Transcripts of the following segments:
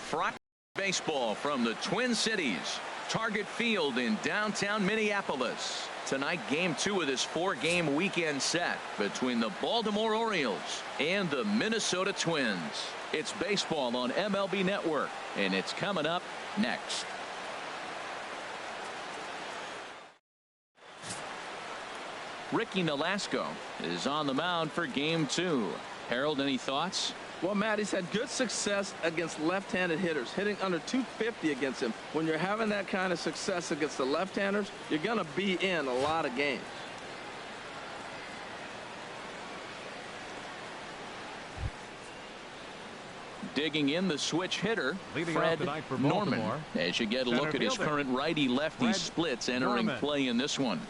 Friday baseball from the Twin Cities. Target Field in downtown Minneapolis. Tonight, game 2 of this 4-game weekend set between the Baltimore Orioles and the Minnesota Twins. It's baseball on MLB Network, and it's coming up next. Ricky Nolasco is on the mound for game 2. Harold, any thoughts? Well, Matt, he's had good success against left-handed hitters, hitting under 250 against him. When you're having that kind of success against the left-handers, you're going to be in a lot of games. Digging in the switch hitter, Fred Norman, as you get a look at his current righty-lefty splits entering play in this one.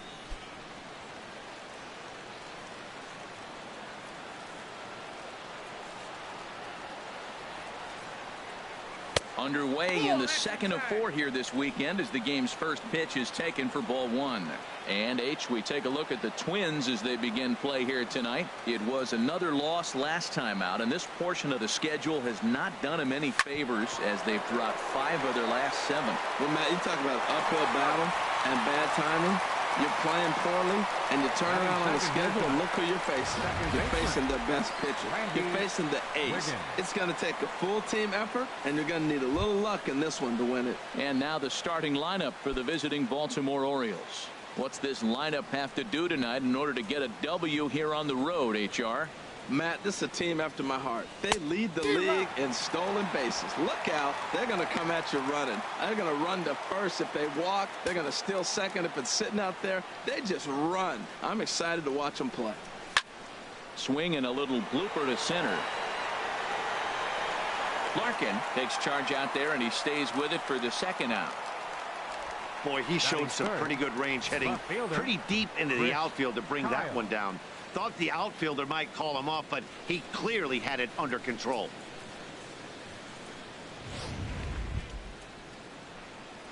Underway in the second of 4 here this weekend as the game's first pitch is taken for ball 1. And we take a look at the Twins as they begin play here tonight. It was another loss last time out, and this portion of the schedule has not done them any favors as they've dropped 5 of their last 7. Well, Matt, you talk about uphill battle and bad timing. You're playing poorly, and you turn around on the schedule, and look who you're facing. You're facing the best pitcher. You're facing the ace. It's going to take a full team effort, and you're going to need a little luck in this one to win it. And now the starting lineup for the visiting Baltimore Orioles. What's this lineup have to do tonight in order to get a W here on the road, HR? Matt, this is a team after my heart. They lead the league in stolen bases. Look out. They're going to come at you running. They're going to run to first if they walk. They're going to steal second if it's sitting out there. They just run. I'm excited to watch them play. Swing and a little blooper to center. Larkin takes charge out there, and he stays with it for the second out. Boy, he showed some pretty good range heading pretty deep into the outfield to bring that one down. Thought the outfielder might call him off, but he clearly had it under control.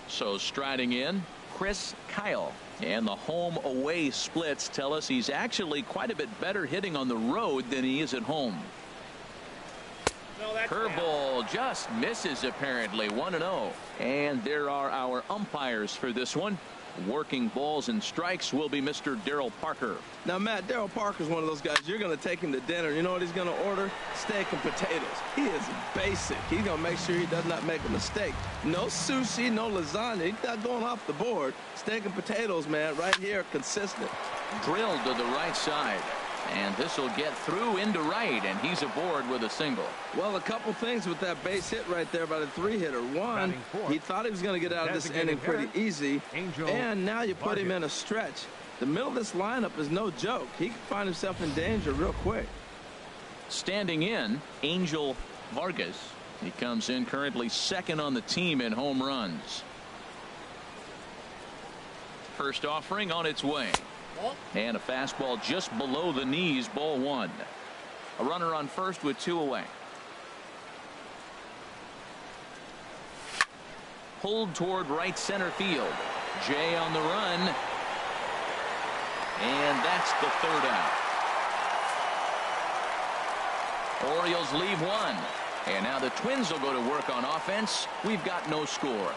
So striding in, Chris Kyle. And the home away splits tell us he's actually quite a bit better hitting on the road than he is at home. Curveball just misses apparently. 1-0. And there are our umpires for this one. Working balls and strikes will be Mr. Darryl Parker. Now, Matt, Darryl Parker's one of those guys. You're going to take him to dinner. You know what he's going to order? Steak and potatoes. He is basic. He's going to make sure he does not make a mistake. No sushi, no lasagna. He's not going off the board. Steak and potatoes, man, right here, consistent. Drilled to the right side. And this will get through into right, and he's aboard with a single. Well, a couple things with that base hit right there by the 3-hitter. One, he thought he was going to get out of this inning pretty easy, and now you put him in a stretch. The middle of this lineup is no joke. He can find himself in danger real quick. Standing in, Angel Vargas. He comes in currently second on the team in home runs. First offering on its way. And a fastball just below the knees, ball 1. A runner on first with 2 away. Pulled toward right center field. Jay on the run. And that's the 3rd out. Orioles leave 1. And now the Twins will go to work on offense. We've got no score.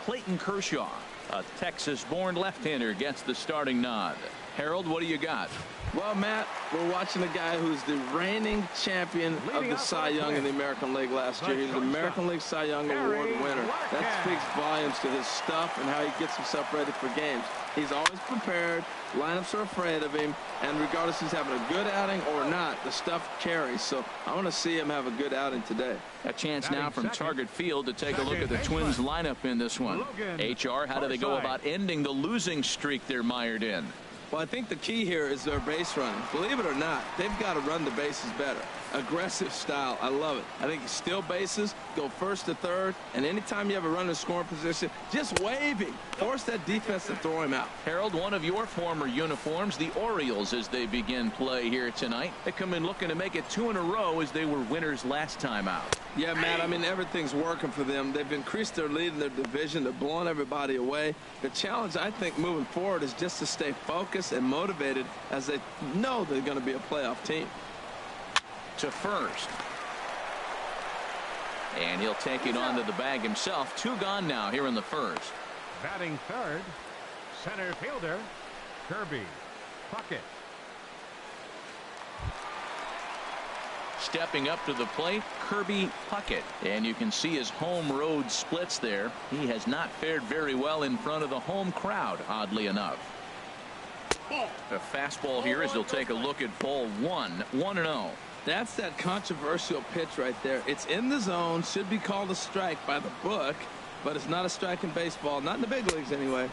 Clayton Kershaw, a Texas-born left-hander, gets the starting nod. Harold, what do you got? Well, Matt, we're watching a guy who's the reigning champion of the Cy Young in the American League last year. He's the American League Cy Young Award winner. That speaks volumes to his stuff and how he gets himself ready for games. He's always prepared. Lineups are afraid of him, and regardless if he's having a good outing or not, the stuff carries. So I want to see him have a good outing today. A chance now from Target Field to take a look at the Twins lineup in this one. HR, how do they go about ending the losing streak they're mired in? Well, I think the key here is their base running. Believe it or not, they've got to run the bases better. aggressive style. I love it. I think you steal bases, go first to third, and anytime you have a runner in scoring position, just wave him. Force that defense to throw him out. Harold, one of your former uniforms, the Orioles, as they begin play here tonight. They come in looking to make it 2 in a row as they were winners last time out. Yeah, Matt, I mean, everything's working for them. They've increased their lead in their division. They're blowing everybody away. The challenge, I think, moving forward is just to stay focused and motivated as they know they're going to be a playoff team. To first. And he'll take it onto the bag himself. 2 gone now here in the first. Batting third, center fielder, Kirby Puckett. Stepping up to the plate, Kirby Puckett. And you can see his home road splits there. He has not fared very well in front of the home crowd, oddly enough. A fastball here as he'll take a look at ball 1, 1-0. That's that controversial pitch right there. It's in the zone, should be called a strike by the book, but it's not a strike in baseball, not in the big leagues anyway.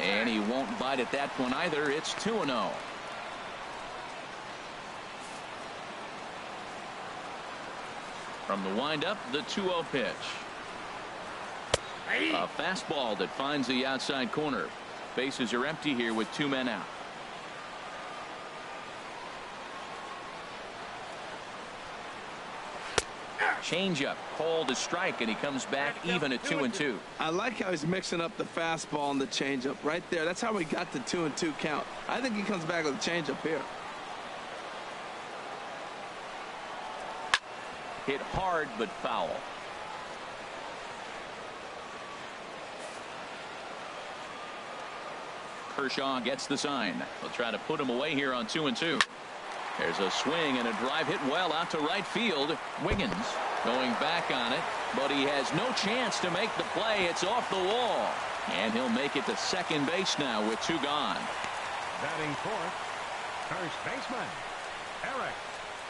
And he won't bite at that one either. It's 2-0. From the windup, the 2-0 pitch. A fastball that finds the outside corner. Bases are empty here with 2 men out. Changeup called a strike, and he comes back even at 2-2. I like how he's mixing up the fastball and the changeup right there. That's how we got the 2-2 count. I think he comes back with a changeup here. Hit hard but foul. Kershaw gets the sign. We'll try to put him away here on 2-2. There's a swing and a drive hit well out to right field. Wiggins going back on it, but he has no chance to make the play. It's off the wall, and he'll make it to second base now with 2 gone. Batting fourth, first baseman, Eric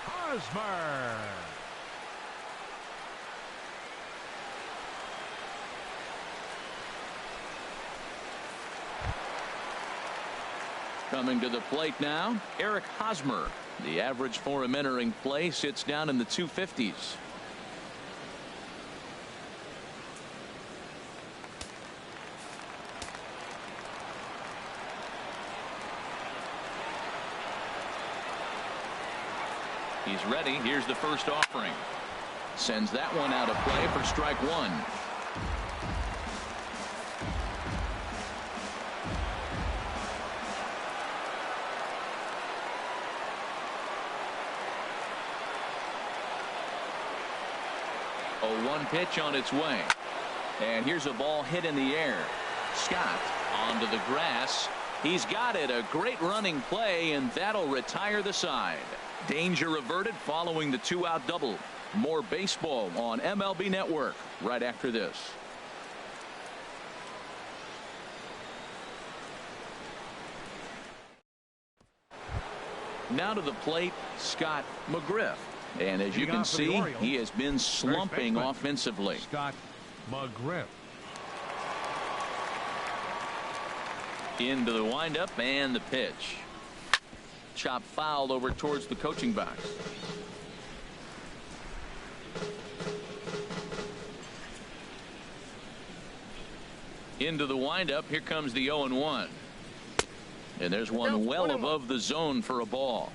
Hosmer. Coming to the plate now, Eric Hosmer. The average for him entering play sits down in the 250s. He's ready. Here's the first offering. Sends that one out of play for strike 1. A 1 pitch on its way. And here's a ball hit in the air. Scott onto the grass. He's got it. A great running play, and that'll retire the side. Danger averted following the 2-out double. More baseball on MLB Network right after this. Now to the plate, Scott McGriff. And as you can see, he has been slumping offensively. Scott McGriff. Into the windup and the pitch. Chop foul over towards the coaching box. Into the windup. Here comes the 0-1. And there's one well above the zone for a ball.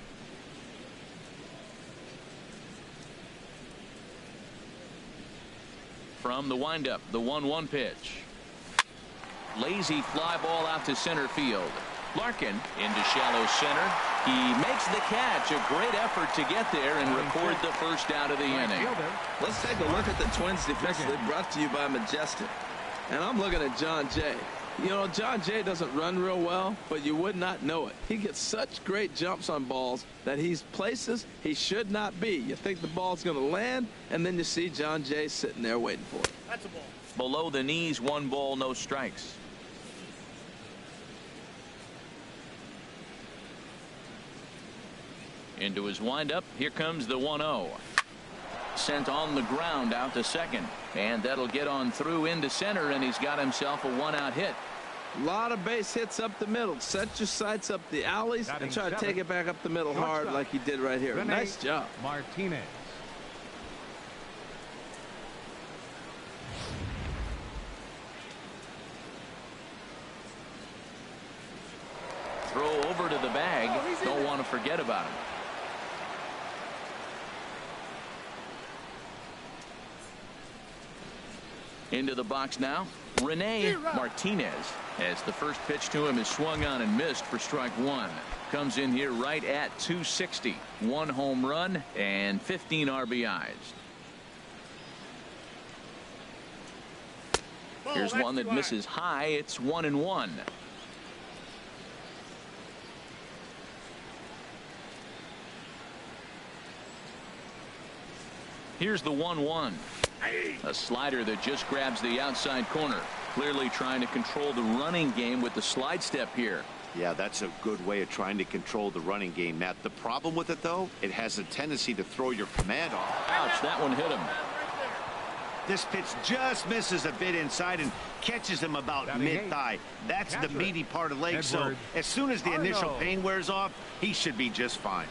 From the windup, the 1-1 pitch. Lazy fly ball out to center field. Larkin into shallow center. He makes the catch. A great effort to get there and record the first out of the inning. Let's take a look at the Twins defensively, brought to you by Majestic. And I'm looking at John Jay. You know, John Jay doesn't run real well, but you would not know it. He gets such great jumps on balls that he's places he should not be. You think the ball's going to land, and then you see John Jay sitting there waiting for it. That's a ball. Below the knees, 1 ball, no strikes. Into his windup. Here comes the 1-0. Sent on the ground out to second. And that'll get on through into center, and he's got himself a 1-out hit. A lot of base hits up the middle. Set your sights up the alleys and try to take it back up the middle hard like he did right here. Nice job. Martinez. Throw over to the bag. Don't want to forget about him. Into the box now, Rene Martinez, as the first pitch to him is swung on and missed for strike one. Comes in here right at 260. 1 home run and 15 RBIs. Here's one that misses high. It's 1-1. Here's the 1-1. A slider that just grabs the outside corner. Clearly trying to control the running game with the slide step here. Yeah, that's a good way of trying to control the running game, Matt. The problem with it, though, it has a tendency to throw your command off. Ouch, that one hit him. This pitch just misses a bit inside and catches him about mid-thigh. That's the meaty part of the leg, so as soon as the initial pain wears off, he should be just fine.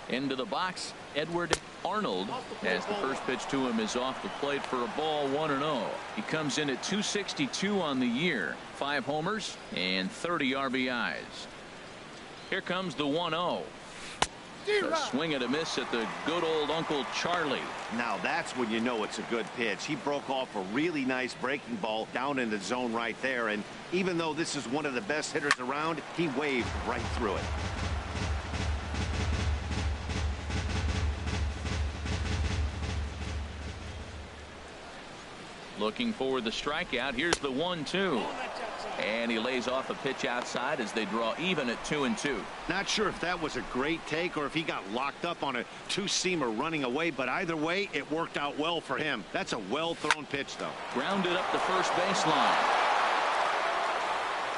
Into the box, Edward Arnold, as the first pitch to him is off the plate for a ball, 1-0. He comes in at 262 on the year, 5 homers and 30 RBIs. Here comes the 1-0. A swing and a miss at the good old Uncle Charlie. Now that's when you know it's a good pitch. He broke off a really nice breaking ball down in the zone right there, and even though this is one of the best hitters around, he waved right through it. Looking for the strikeout. Here's the 1-2. And he lays off a pitch outside as they draw even at 2-2. Not sure if that was a great take or if he got locked up on a two-seamer running away, but either way, it worked out well for him. That's a well-thrown pitch, though. Grounded up the first baseline.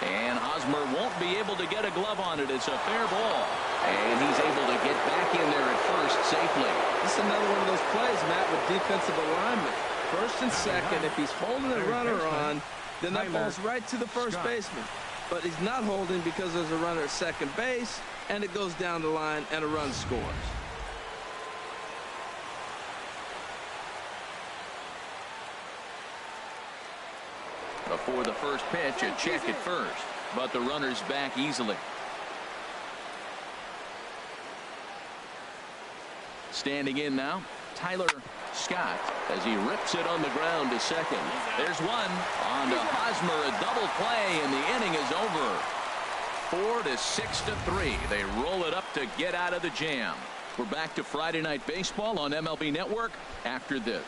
And Hosmer won't be able to get a glove on it. It's a fair ball. And he's able to get back in there at first safely. This is another one of those plays, Matt, with defensive alignment. First and second, if he's holding a runner on, then that ball's right to the first baseman. But he's not holding because there's a runner at second base, and it goes down the line, and a run scores. Before the first pitch, a check at first, but the runner's back easily. Standing in now, Tyler Scott, as he rips it on the ground to second. There's one. On to Hosmer, a double play, and the inning is over. 4-6-3. They roll it up to get out of the jam. We're back to Friday Night Baseball on MLB Network after this.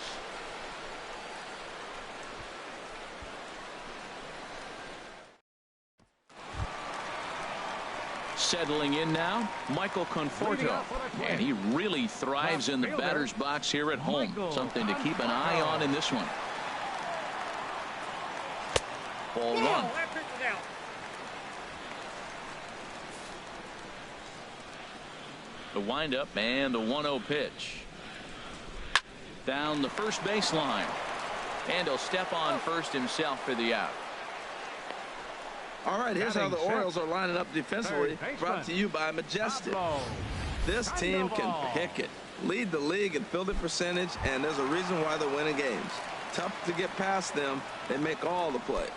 Settling in now, Michael Conforto, and he really thrives in the batter's box here at home. Something to keep an eye on in this one. Ball one. The windup and the 1-0 pitch. Down the first baseline. And he'll step on first himself for the out. All right, here's how the Orioles are lining up defensively, brought to you by Majestic. This team can pick it, lead the league in fielding percentage, and there's a reason why they're winning games. Tough to get past them. They make all the plays.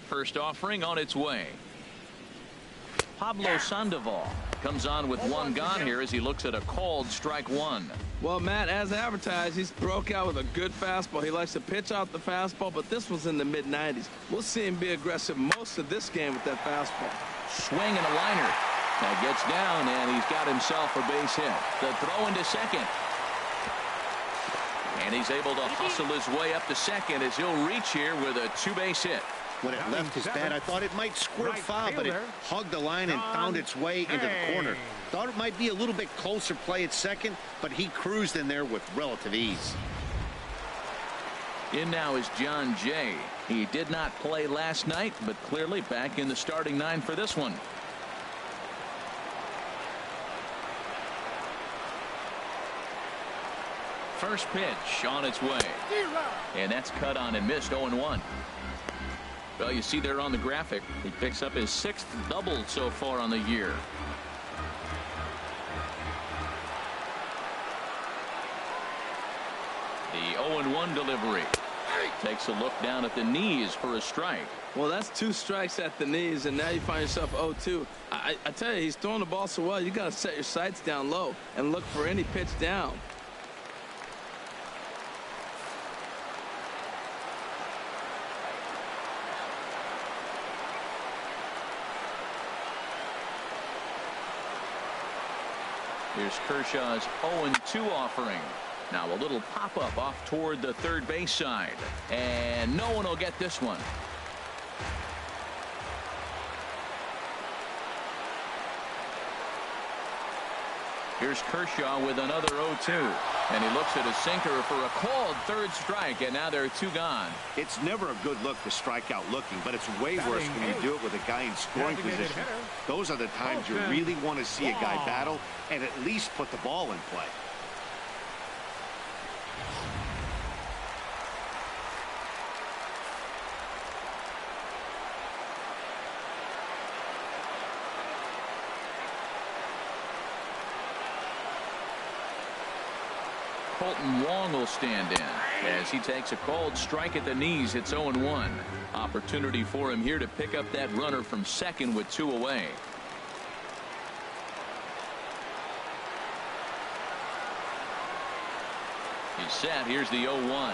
First offering on its way. Pablo Sandoval comes on with one gone here as he looks at a called strike one. Well, Matt, as advertised, he's broke out with a good fastball. He likes to pitch out the fastball, but this was in the mid-90s. We'll see him be aggressive most of this game with that fastball. Swing and a liner. That gets down, and he's got himself a base hit. The throw into second. And he's able to hustle his way up to second as he'll reach here with a two-base hit. When it left his bat, I thought it might squirt foul, but it hugged the line and found its way into the corner. Thought it might be a little bit closer play at second, but he cruised in there with relative ease. In now is John Jay. He did not play last night, but clearly back in the starting 9 for this one. First pitch on its way. And that's cut on and missed. 0-1. Well, you see there on the graphic, he picks up his 6th double so far on the year. The 0-1 delivery. Takes a look down at the knees for a strike. Well, that's 2 strikes at the knees, and now you find yourself 0-2. I tell you, he's throwing the ball so well, you got to set your sights down low and look for any pitch down. Here's Kershaw's 0-2 offering. Now a little pop-up off toward the third base side. And no one will get this one. Here's Kershaw with another 0-2. And he looks at a sinker for a called third strike, and now there are 2 gone. It's never a good look to strike out looking, but it's way worse when you do it with a guy in scoring position. Those are the times you really want to see a guy battle and at least put the ball in play. Colton Wong will stand in as he takes a called strike at the knees. It's 0-1. Opportunity for him here to pick up that runner from second with 2 away. He's set. Here's the 0-1.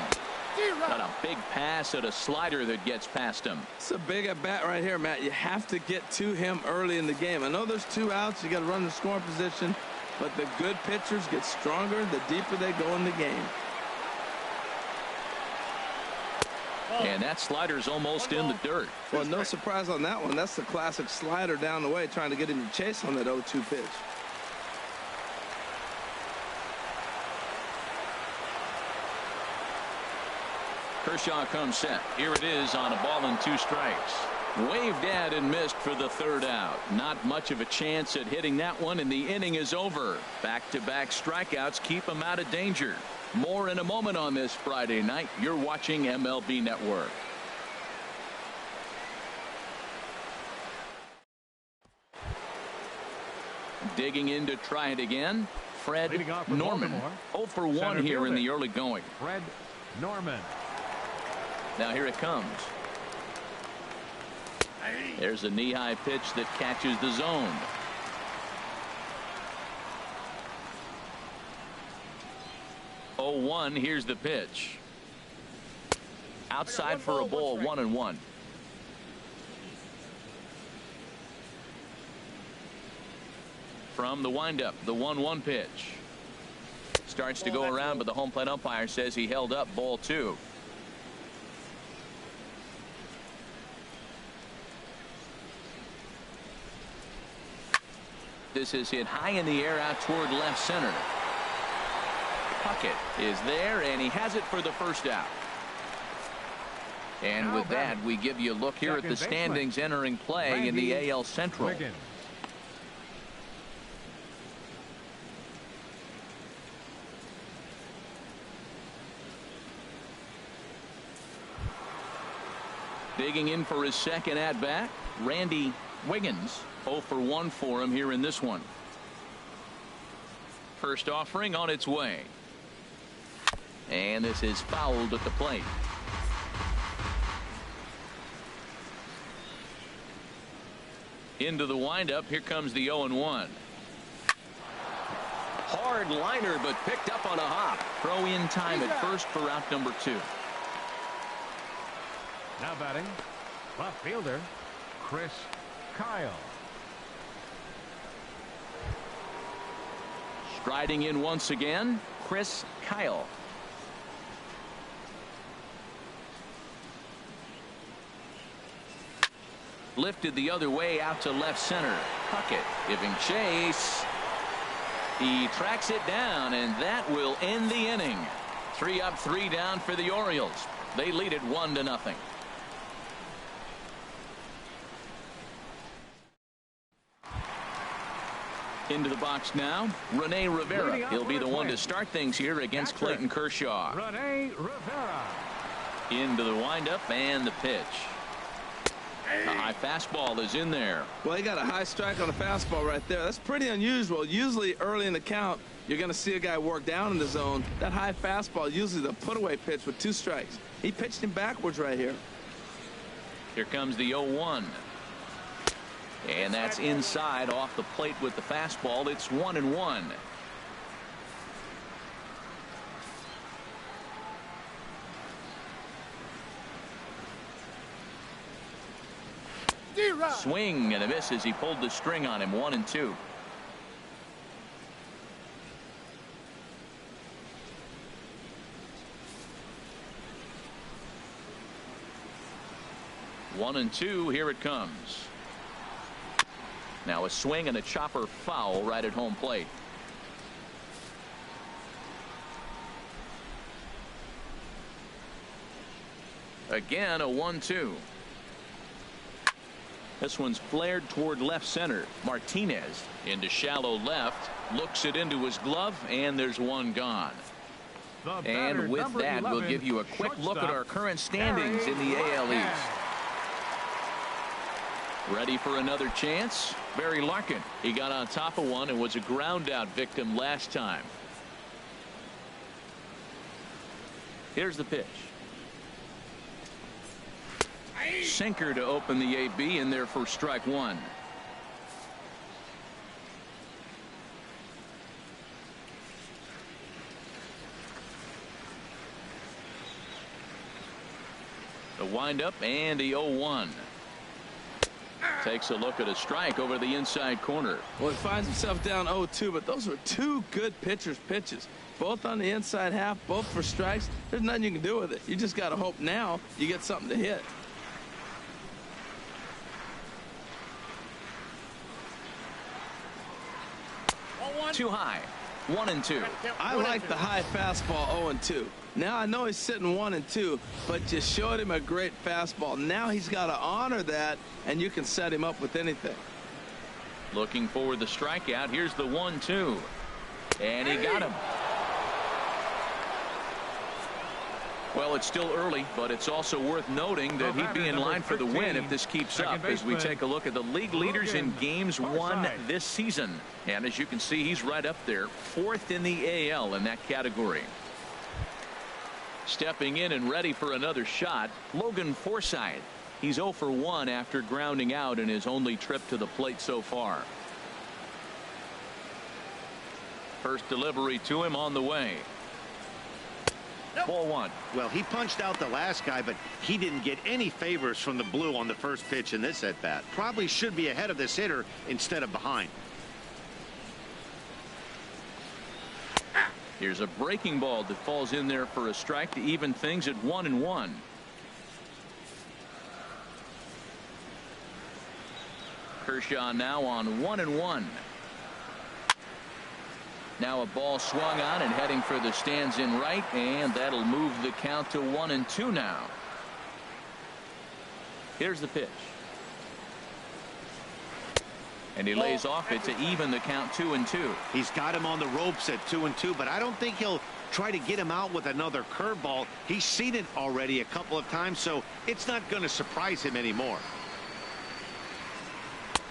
Got a big pass at a slider that gets past him. It's a big at bat right here, Matt. You have to get to him early in the game. I know there's 2 outs. You got to run the scoring position. But the good pitchers get stronger the deeper they go in the game. And that slider's almost in the dirt. Well, no surprise on that one. That's the classic slider down the way, trying to get him to chase on that 0-2 pitch. Kershaw comes set. Here it is on a ball and 2 strikes. Waved at and missed for the 3rd out. Not much of a chance at hitting that one, and the inning is over. Back-to-back strikeouts keep him out of danger. More in a moment on this Friday night. You're watching MLB Network. Digging in to try it again, Fred Norman. 0 for 1 here in the early going. Fred Norman. Now here it comes. There's a knee-high pitch that catches the zone. Oh, 0-1. Here's the pitch. Outside for a ball. 1-1. From the windup, the 1-1 pitch. Starts to go around, but the home plate umpire says he held up. Ball 2. This is hit high in the air out toward left center. Puckett is there, and he has it for the 1st out. And with that, we give you a look here at the standings entering play in the AL Central. Digging in for his 2nd at-bat, Randy Wiggins. 0 for 1 for him here in this one. First offering on its way. And this is fouled at the plate. Into the windup. Here comes the 0-1. Hard liner, but picked up on a hop. Throw in time at first for out number 2. Now batting, left fielder Chris Kyle. Striding in once again, Chris Kyle. Lifted the other way out to left center. Puckett giving chase. He tracks it down, and that will end the inning. 3 up, 3 down for the Orioles. They lead it 1-0. Into the box now, Rene Rivera. He'll be the one to start things here against Clayton Kershaw. Rene Rivera. Into the windup and the pitch. The high fastball is in there. Well, he got a high strike on the fastball right there. That's pretty unusual. Usually early in the count, you're going to see a guy work down in the zone. That high fastball, usually the put-away pitch with 2 strikes. He pitched him backwards right here. Here comes the 0-1. And that's inside off the plate with the fastball. It's 1-1. Swing and a miss as he pulled the string on him. 1-2. One and two. Here it comes. Now a swing and a chopper foul right at home plate. Again a 1-2. This one's flared toward left center. Martinez into shallow left, looks it into his glove, and there's one gone. And with that, we'll give you a quick look at our current standings in the AL East. Ready for another chance? Barry Larkin. He got on top of one and was a ground out victim last time. Here's the pitch. Sinker to open the AB in there for strike one. The windup and the 0-1. Takes a look at a strike over the inside corner. Well, he finds himself down 0-2, but those were two good pitchers' pitches. Both on the inside half, both for strikes. There's nothing you can do with it. You just got to hope now you get something to hit. Too high. 1-2. I like the high fastball 0-2. Now I know he's sitting 1-2, but you showed him a great fastball. Now he's got to honor that, and you can set him up with anything. Looking for the strikeout. Here's the 1-2. And he got him. Well, it's still early, but it's also worth noting that he'd be in line for the win if this keeps up as we take a look at the league leaders in games won this season. And as you can see, he's right up there, 4th in the AL in that category. Stepping in and ready for another shot, Logan Forsythe. He's 0 for 1 after grounding out in his only trip to the plate so far. First delivery to him on the way. Ball one. Well, he punched out the last guy, but he didn't get any favors from the blue on the first pitch in this at bat. Probably should be ahead of this hitter instead of behind. Here's a breaking ball that falls in there for a strike to even things at 1-1. Kershaw now on 1-1. Now a ball swung on and heading for the stands in right, and that'll move the count to 1-2 now. Here's the pitch. And he lays off it to even the count 2-2. He's got him on the ropes at 2-2, but I don't think he'll try to get him out with another curveball. He's seen it already a couple of times, so it's not going to surprise him anymore.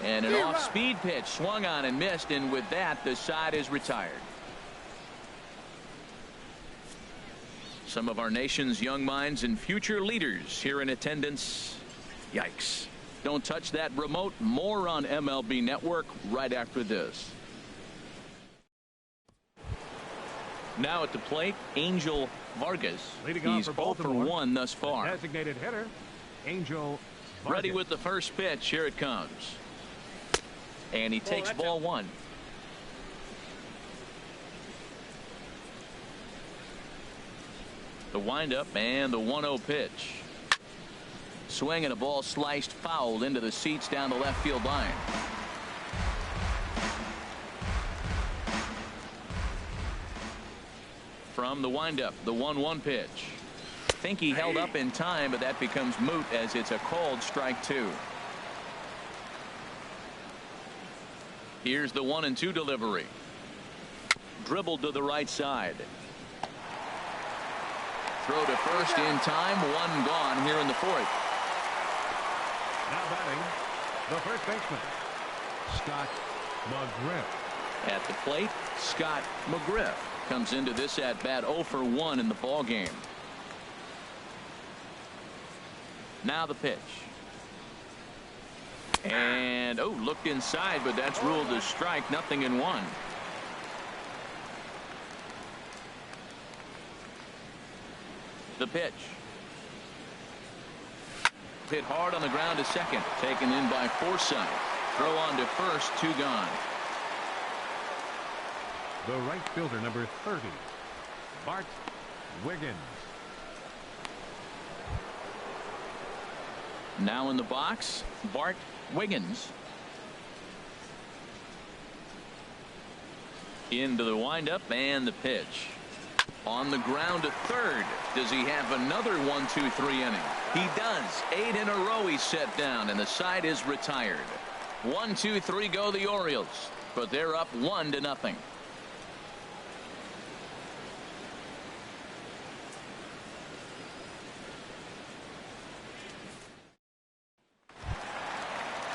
And an off-speed pitch swung on and missed, and with that, the side is retired. Some of our nation's young minds and future leaders here in attendance. Yikes. Don't touch that remote. More on MLB Network right after this. Now at the plate, Angel Vargas. He's 0 for 1 thus far. Designated hitter, Angel Vargas. Ready with the first pitch. Here it comes. And he takes ball one. The windup and the 1-0 pitch. Swing and a ball sliced foul into the seats down the left field line. From the windup, the 1-1 pitch. think he held up in time, but that becomes moot as it's a called strike 2. Here's the 1-2 delivery. Dribbled to the right side. Throw to first in time. 1 gone here in the 4th. Now batting, the first baseman, Scott McGriff. At the plate, Scott McGriff comes into this at bat 0 for 1 in the ball game. Now the pitch. And looked inside, but that's ruled as strike. 0-1. The pitch. Hit hard on the ground to second. Taken in by Forsythe. Throw on to first. 2 gone. The right fielder, number 30, Bart Wiggins. Now in the box, Bart Wiggins. Into the windup and the pitch. On the ground to third. Does he have another 1-2-3 inning? He does. 8 in a row he's set down, and the side is retired. 1-2-3 go the Orioles, but they're up 1-0.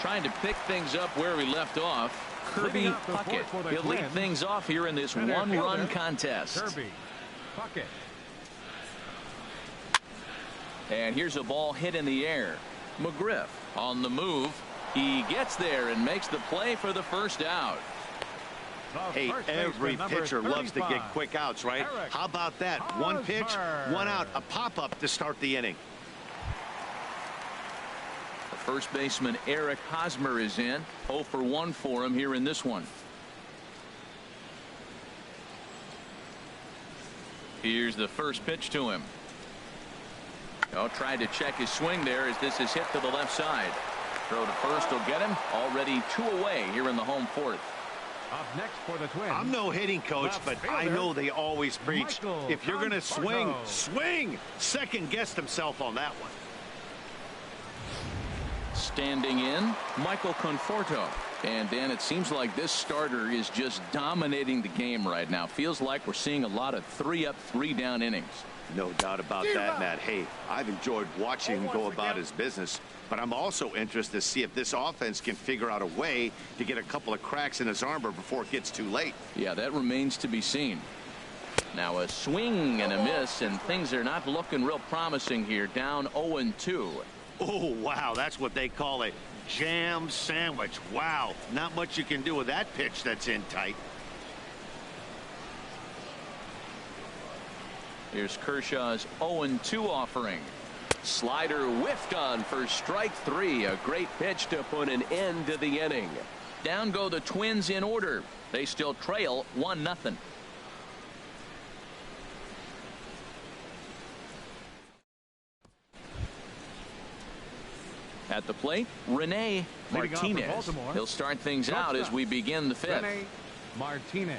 Trying to pick things up where we left off. Kirby Puckett. He'll lead things off here in this 1-run contest. Kirby Puckett. And here's a ball hit in the air. McGriff on the move. He gets there and makes the play for the first out. Hey, every pitcher loves to get quick outs, right? How about that? One pitch, 1 out, a pop-up to start the inning. First baseman Eric Hosmer is in. 0 for 1 for him here in this one. Here's the first pitch to him. Tried to check his swing there as this is hit to the left side. Throw to first will get him. Already 2 away here in the home 4th. Up next for the Twins. I'm no hitting coach, but I know they always preach. If you're going to swing, swing. Second guessed himself on that one. Standing in, Michael Conforto. And Dan, it seems like this starter is just dominating the game right now. Feels like we're seeing a lot of 3-up, 3-down innings. No doubt about that, Matt. Hey, I've enjoyed watching him go about his business, but I'm also interested to see if this offense can figure out a way to get a couple of cracks in his armor before it gets too late. Yeah, that remains to be seen. Now a swing and a miss, and things are not looking real promising here. Down 0-2. Oh, wow, that's what they call a jam sandwich. Wow, not much you can do with that pitch that's in tight. Here's Kershaw's 0-2 offering. Slider whiffed on for strike 3. A great pitch to put an end to the inning. Down go the Twins in order. They still trail 1-0. At the plate, Rene Martinez. He'll start things out as we begin the 5th. Rene Martinez.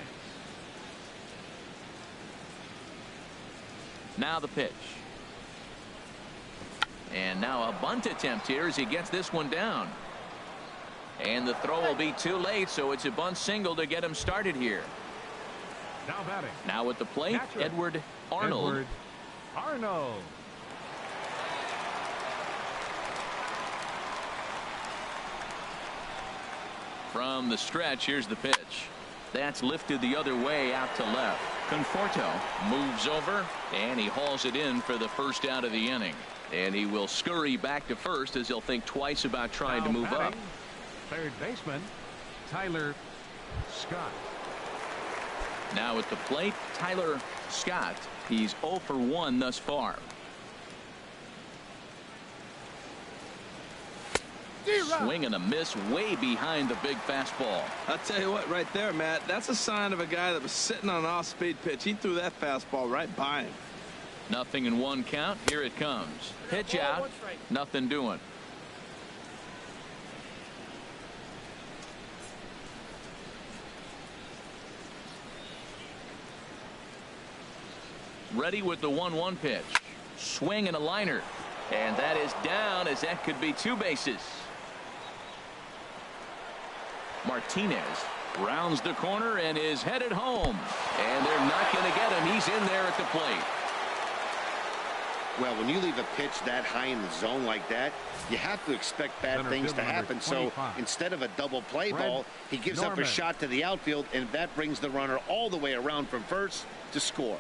Now the pitch. And now a bunt attempt here as he gets this one down. And the throw will be too late, so it's a bunt single to get him started here. Now batting. Now at the plate, Edward Arnold. Edward Arnold. From the stretch, here's the pitch. That's lifted the other way out to left. Conforto moves over, and he hauls it in for the first out of the inning. And he will scurry back to first as he'll think twice about trying to move up. Third baseman, Tyler Scott. Now at the plate, Tyler Scott. He's 0 for 1 thus far. Swing and a miss way behind the big fastball. I'll tell you what, right there, Matt, that's a sign of a guy that was sitting on an off-speed pitch. He threw that fastball right by him. 0-1 count. Here it comes. Pitch out. Nothing doing. Ready with the 1-1 pitch. Swing and a liner. And that is down, as that could be 2 bases. Martinez rounds the corner and is headed home. And they're not going to get him. He's in there at the plate. Well, when you leave a pitch that high in the zone like that, you have to expect bad things to happen. So instead of a double play ball, he gives up a shot to the outfield, and that brings the runner all the way around from first to score.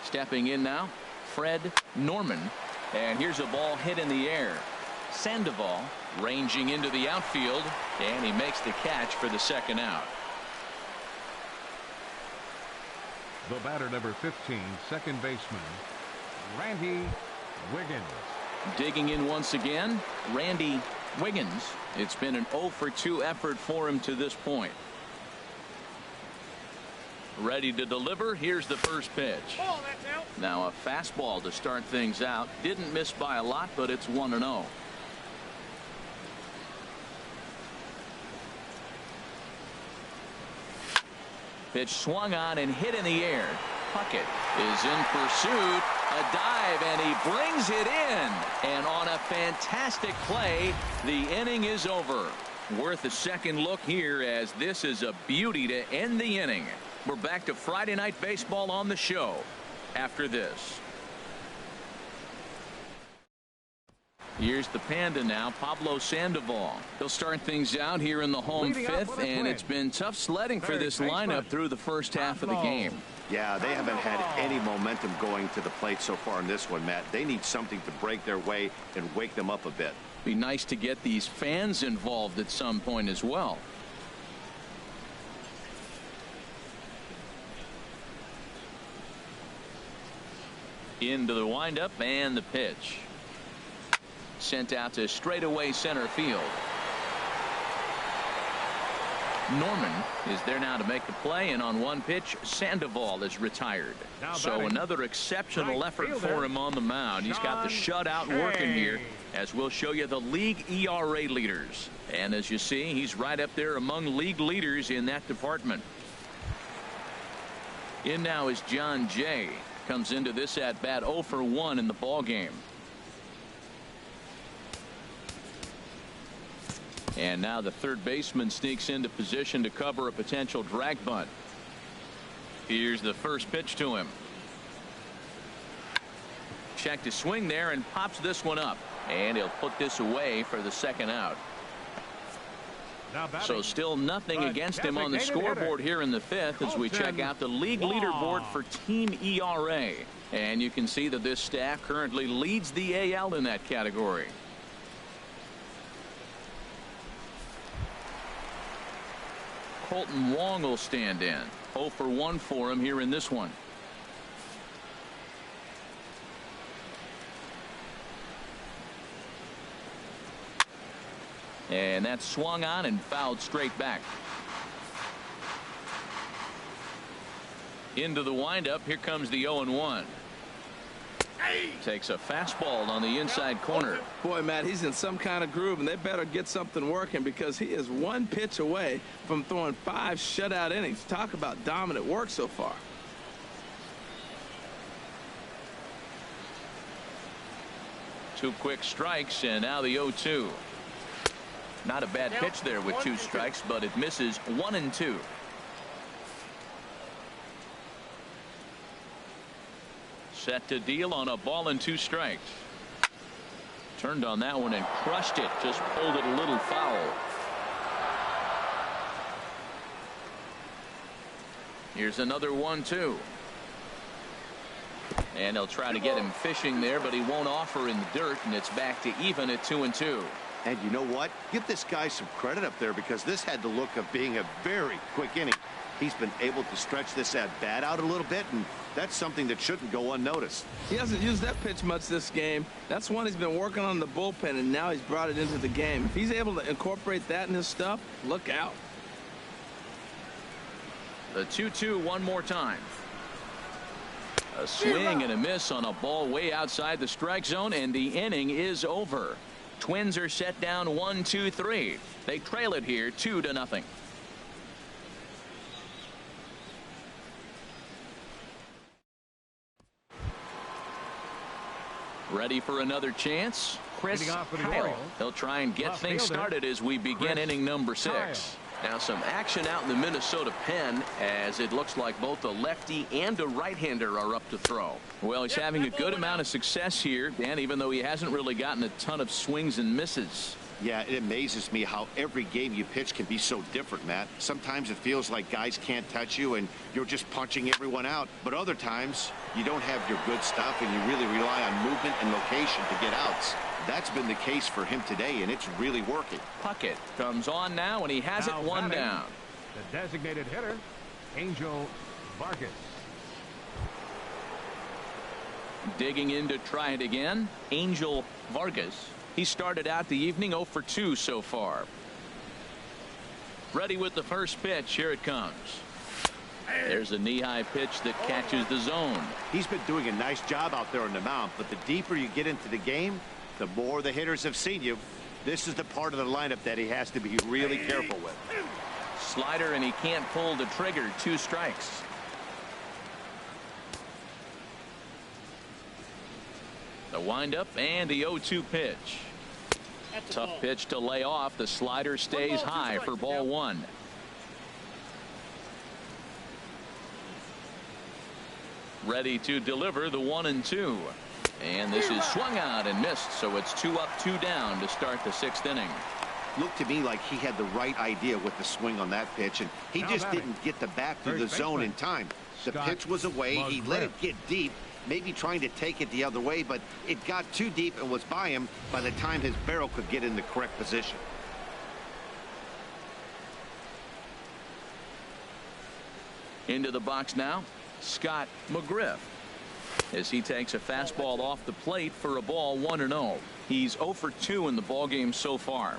Stepping in now, Fred Norman. And here's a ball hit in the air. Sandoval ranging into the outfield, and he makes the catch for the 2nd out. The batter, number 15, second baseman, Randy Wiggins. Digging in once again, Randy Wiggins. It's been an 0 for 2 effort for him to this point. Ready to deliver. Here's the first pitch. Now a fastball to start things out. Didn't miss by a lot, but it's 1-0. Pitch swung on and hit in the air. Puckett is in pursuit. A dive, and he brings it in. And on a fantastic play, the inning is over. Worth a second look here, as this is a beauty to end the inning. We're back to Friday Night Baseball on the show after this. Here's the Panda now, Pablo Sandoval. He'll start things out here in the home 5th, and it's been tough sledding for this lineup through the first half of the game. Yeah, they haven't had any momentum going to the plate so far in this one, Matt. They need something to break their way and wake them up a bit. Be nice to get these fans involved at some point as well. Into the windup and the pitch. Sent out to straightaway center field. Norman is there now to make the play, and on one pitch, Sandoval is retired. So another exceptional effort for him on the mound. He's got the shutout working here, as we'll show you the league ERA leaders. And as you see, he's right up there among league leaders in that department. In now is John Jay. Comes into this at bat 0 for 1 in the ball game. And now the third baseman sneaks into position to cover a potential drag bunt. Here's the first pitch to him. Check to swing there and pops this one up. And he'll put this away for the 2nd out. So still nothing against him on the scoreboard here in the 5th as we check out the league leaderboard for team ERA. And you can see that this staff currently leads the AL in that category. Colton Wong will stand in. 0 for 1 for him here in this one. And that swung on and fouled straight back. Into the windup. Here comes the 0-1. Takes a fastball on the inside corner. Boy, Matt, he's in some kind of groove, and they better get something working, because he is one pitch away from throwing 5 shutout innings. Talk about dominant work so far. Two quick strikes, and now the 0-2. Not a bad pitch there with 2 strikes, but it misses 1 and 2. Set to deal on a ball and 2 strikes. Turned on that one and crushed it. Just pulled it a little foul. Here's another 1-2. And he'll try to get him fishing there, but he won't offer in the dirt, and it's back to even at 2-2. And you know what? Give this guy some credit up there, because this had the look of being a very quick inning. He's been able to stretch this at bat out a little bit, and that's something that shouldn't go unnoticed. He hasn't used that pitch much this game. That's one he's been working on in the bullpen, and now he's brought it into the game. If he's able to incorporate that in his stuff, look out. The 2-2 one more time. A swing and a miss on a ball way outside the strike zone, and the inning is over. Twins are set down 1-2-3. They trail it here 2-0. Ready for another chance. Chris Leading off for the Kyle. Orioles, He'll try and get left things fielder, started as we begin Chris inning number 6. Kyle. Now some action out in the Minnesota pen as it looks like both a lefty and a right-hander are up to throw. Well, he's having a good amount of success here, Dan, even though he hasn't really gotten a ton of swings and misses. Yeah, it amazes me how every game you pitch can be so different, Matt. Sometimes it feels like guys can't touch you and you're just punching everyone out. But other times you don't have your good stuff and you really rely on movement and location to get outs. That's been the case for him today, and it's really working. Puckett comes on now, and he has it one down. The designated hitter, Angel Vargas. Digging in to try it again, Angel Vargas. He started out the evening 0 for 2 so far. Ready with the first pitch. Here it comes. There's a knee-high pitch that catches the zone. He's been doing a nice job out there on the mound, but the deeper you get into the game, the more the hitters have seen you. This is the part of the lineup that he has to be really careful with. Slider, and he can't pull the trigger. 2 strikes. The windup and the 0-2 pitch. Tough pitch to lay off. The slider stays high for ball 1. Ready to deliver the 1-2. And this is swung out and missed, so it's 2 up, 2 down to start the 6th inning. Looked to me like he had the right idea with the swing on that pitch, and he just didn't get the bat through the zone in time. The pitch was away. He let it get deep, maybe trying to take it the other way, but it got too deep and was by him by the time his barrel could get in the correct position. Into the box now, Scott McGriff, as he takes a fastball off the plate for a ball 1-0. He's 0 for 2 in the ballgame so far.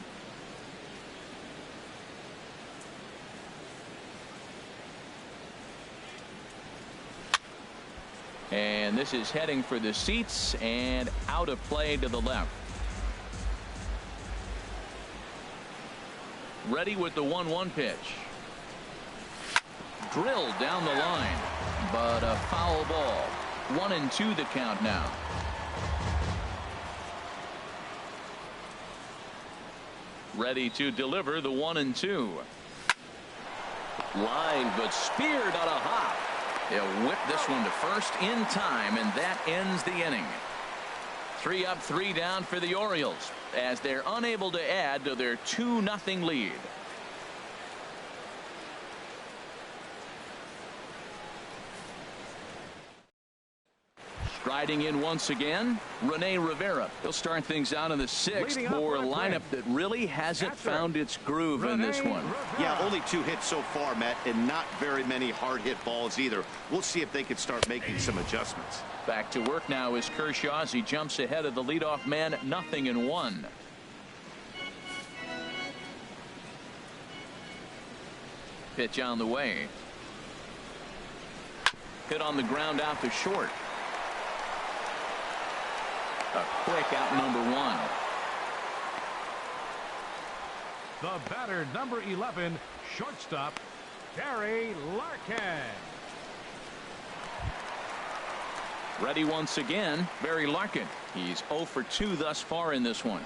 And this is heading for the seats and out of play to the left. Ready with the 1-1 pitch. Drilled down the line, but a foul ball. 1-2 the count now. Ready to deliver the 1-2. Line, but speared on a hop. He'll whip this one to first in time, and that ends the inning. 3 up, 3 down for the Orioles as they're unable to add to their 2-0 lead. Striding in once again, Rene Rivera. He'll start things out in the 6th for a lineup that really hasn't found its groove in this one. Yeah, only 2 hits so far, Matt, and not very many hard hit balls either. We'll see if they can start making some adjustments. Back to work now is Kershaw as he jumps ahead of the leadoff man, 0-1. Pitch on the way. Hit on the ground out to short. A quick out number 1. The batter, number 11, shortstop, Gary Larkin. Ready once again, Barry Larkin. He's 0 for 2 thus far in this one.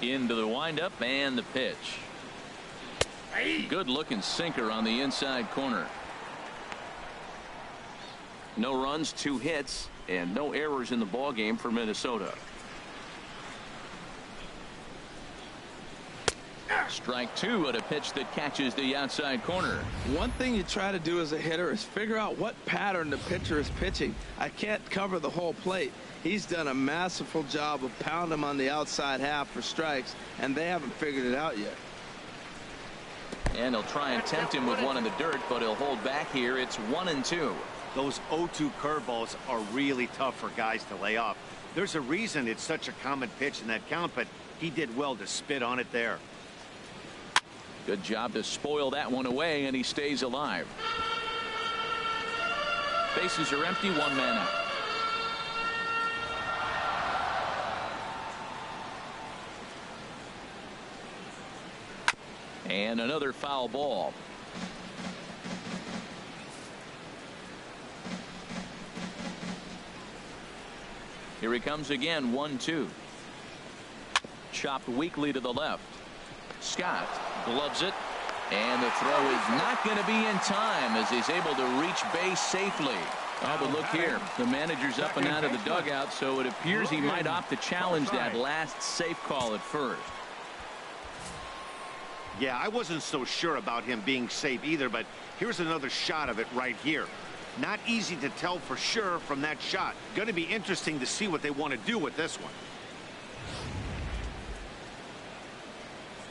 Into the windup and the pitch. Good looking sinker on the inside corner. No runs, 2 hits, and no errors in the ball game for Minnesota. Strike 2 at a pitch that catches the outside corner. One thing you try to do as a hitter is figure out what pattern the pitcher is pitching. I can't cover the whole plate. He's done a masterful job of pounding him on the outside half for strikes, and they haven't figured it out yet. And he'll try and tempt him with one in the dirt, but he'll hold back here. It's 1-2. Those 0-2 curveballs are really tough for guys to lay off. There's a reason it's such a common pitch in that count, but he did well to spit on it there. Good job to spoil that one away, and he stays alive. Bases are empty, 1 man out. And another foul ball. Here he comes again. 1-2. Chopped weakly to the left. Scott gloves it, and the throw is not going to be in time as he's able to reach base safely. Oh, but look here, the manager's up and out of the dugout, so it appears he might opt to challenge that last safe call at first. Yeah, I wasn't so sure about him being safe either, but here's another shot of it right here. Not easy to tell for sure from that shot. Going to be interesting to see what they want to do with this one.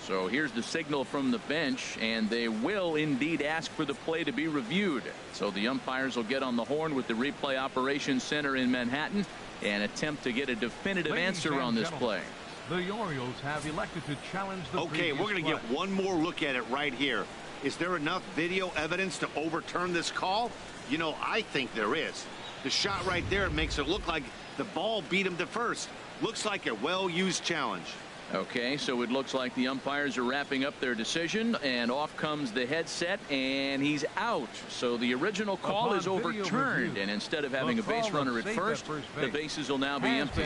So here's the signal from the bench, and they will indeed ask for the play to be reviewed. So the umpires will get on the horn with the replay operations center in Manhattan and attempt to get a definitive answer on this play. The Orioles have elected to challenge the Okay, we're going to get one more look at it right here. Is there enough video evidence to overturn this call? You know, I think there is. The shot right there makes it look like the ball beat him to first. Looks like a well-used challenge. Okay, so it looks like the umpires are wrapping up their decision, and off comes the headset, and he's out. So the original call is overturned, and instead of having a base runner at first, the bases will now be empty.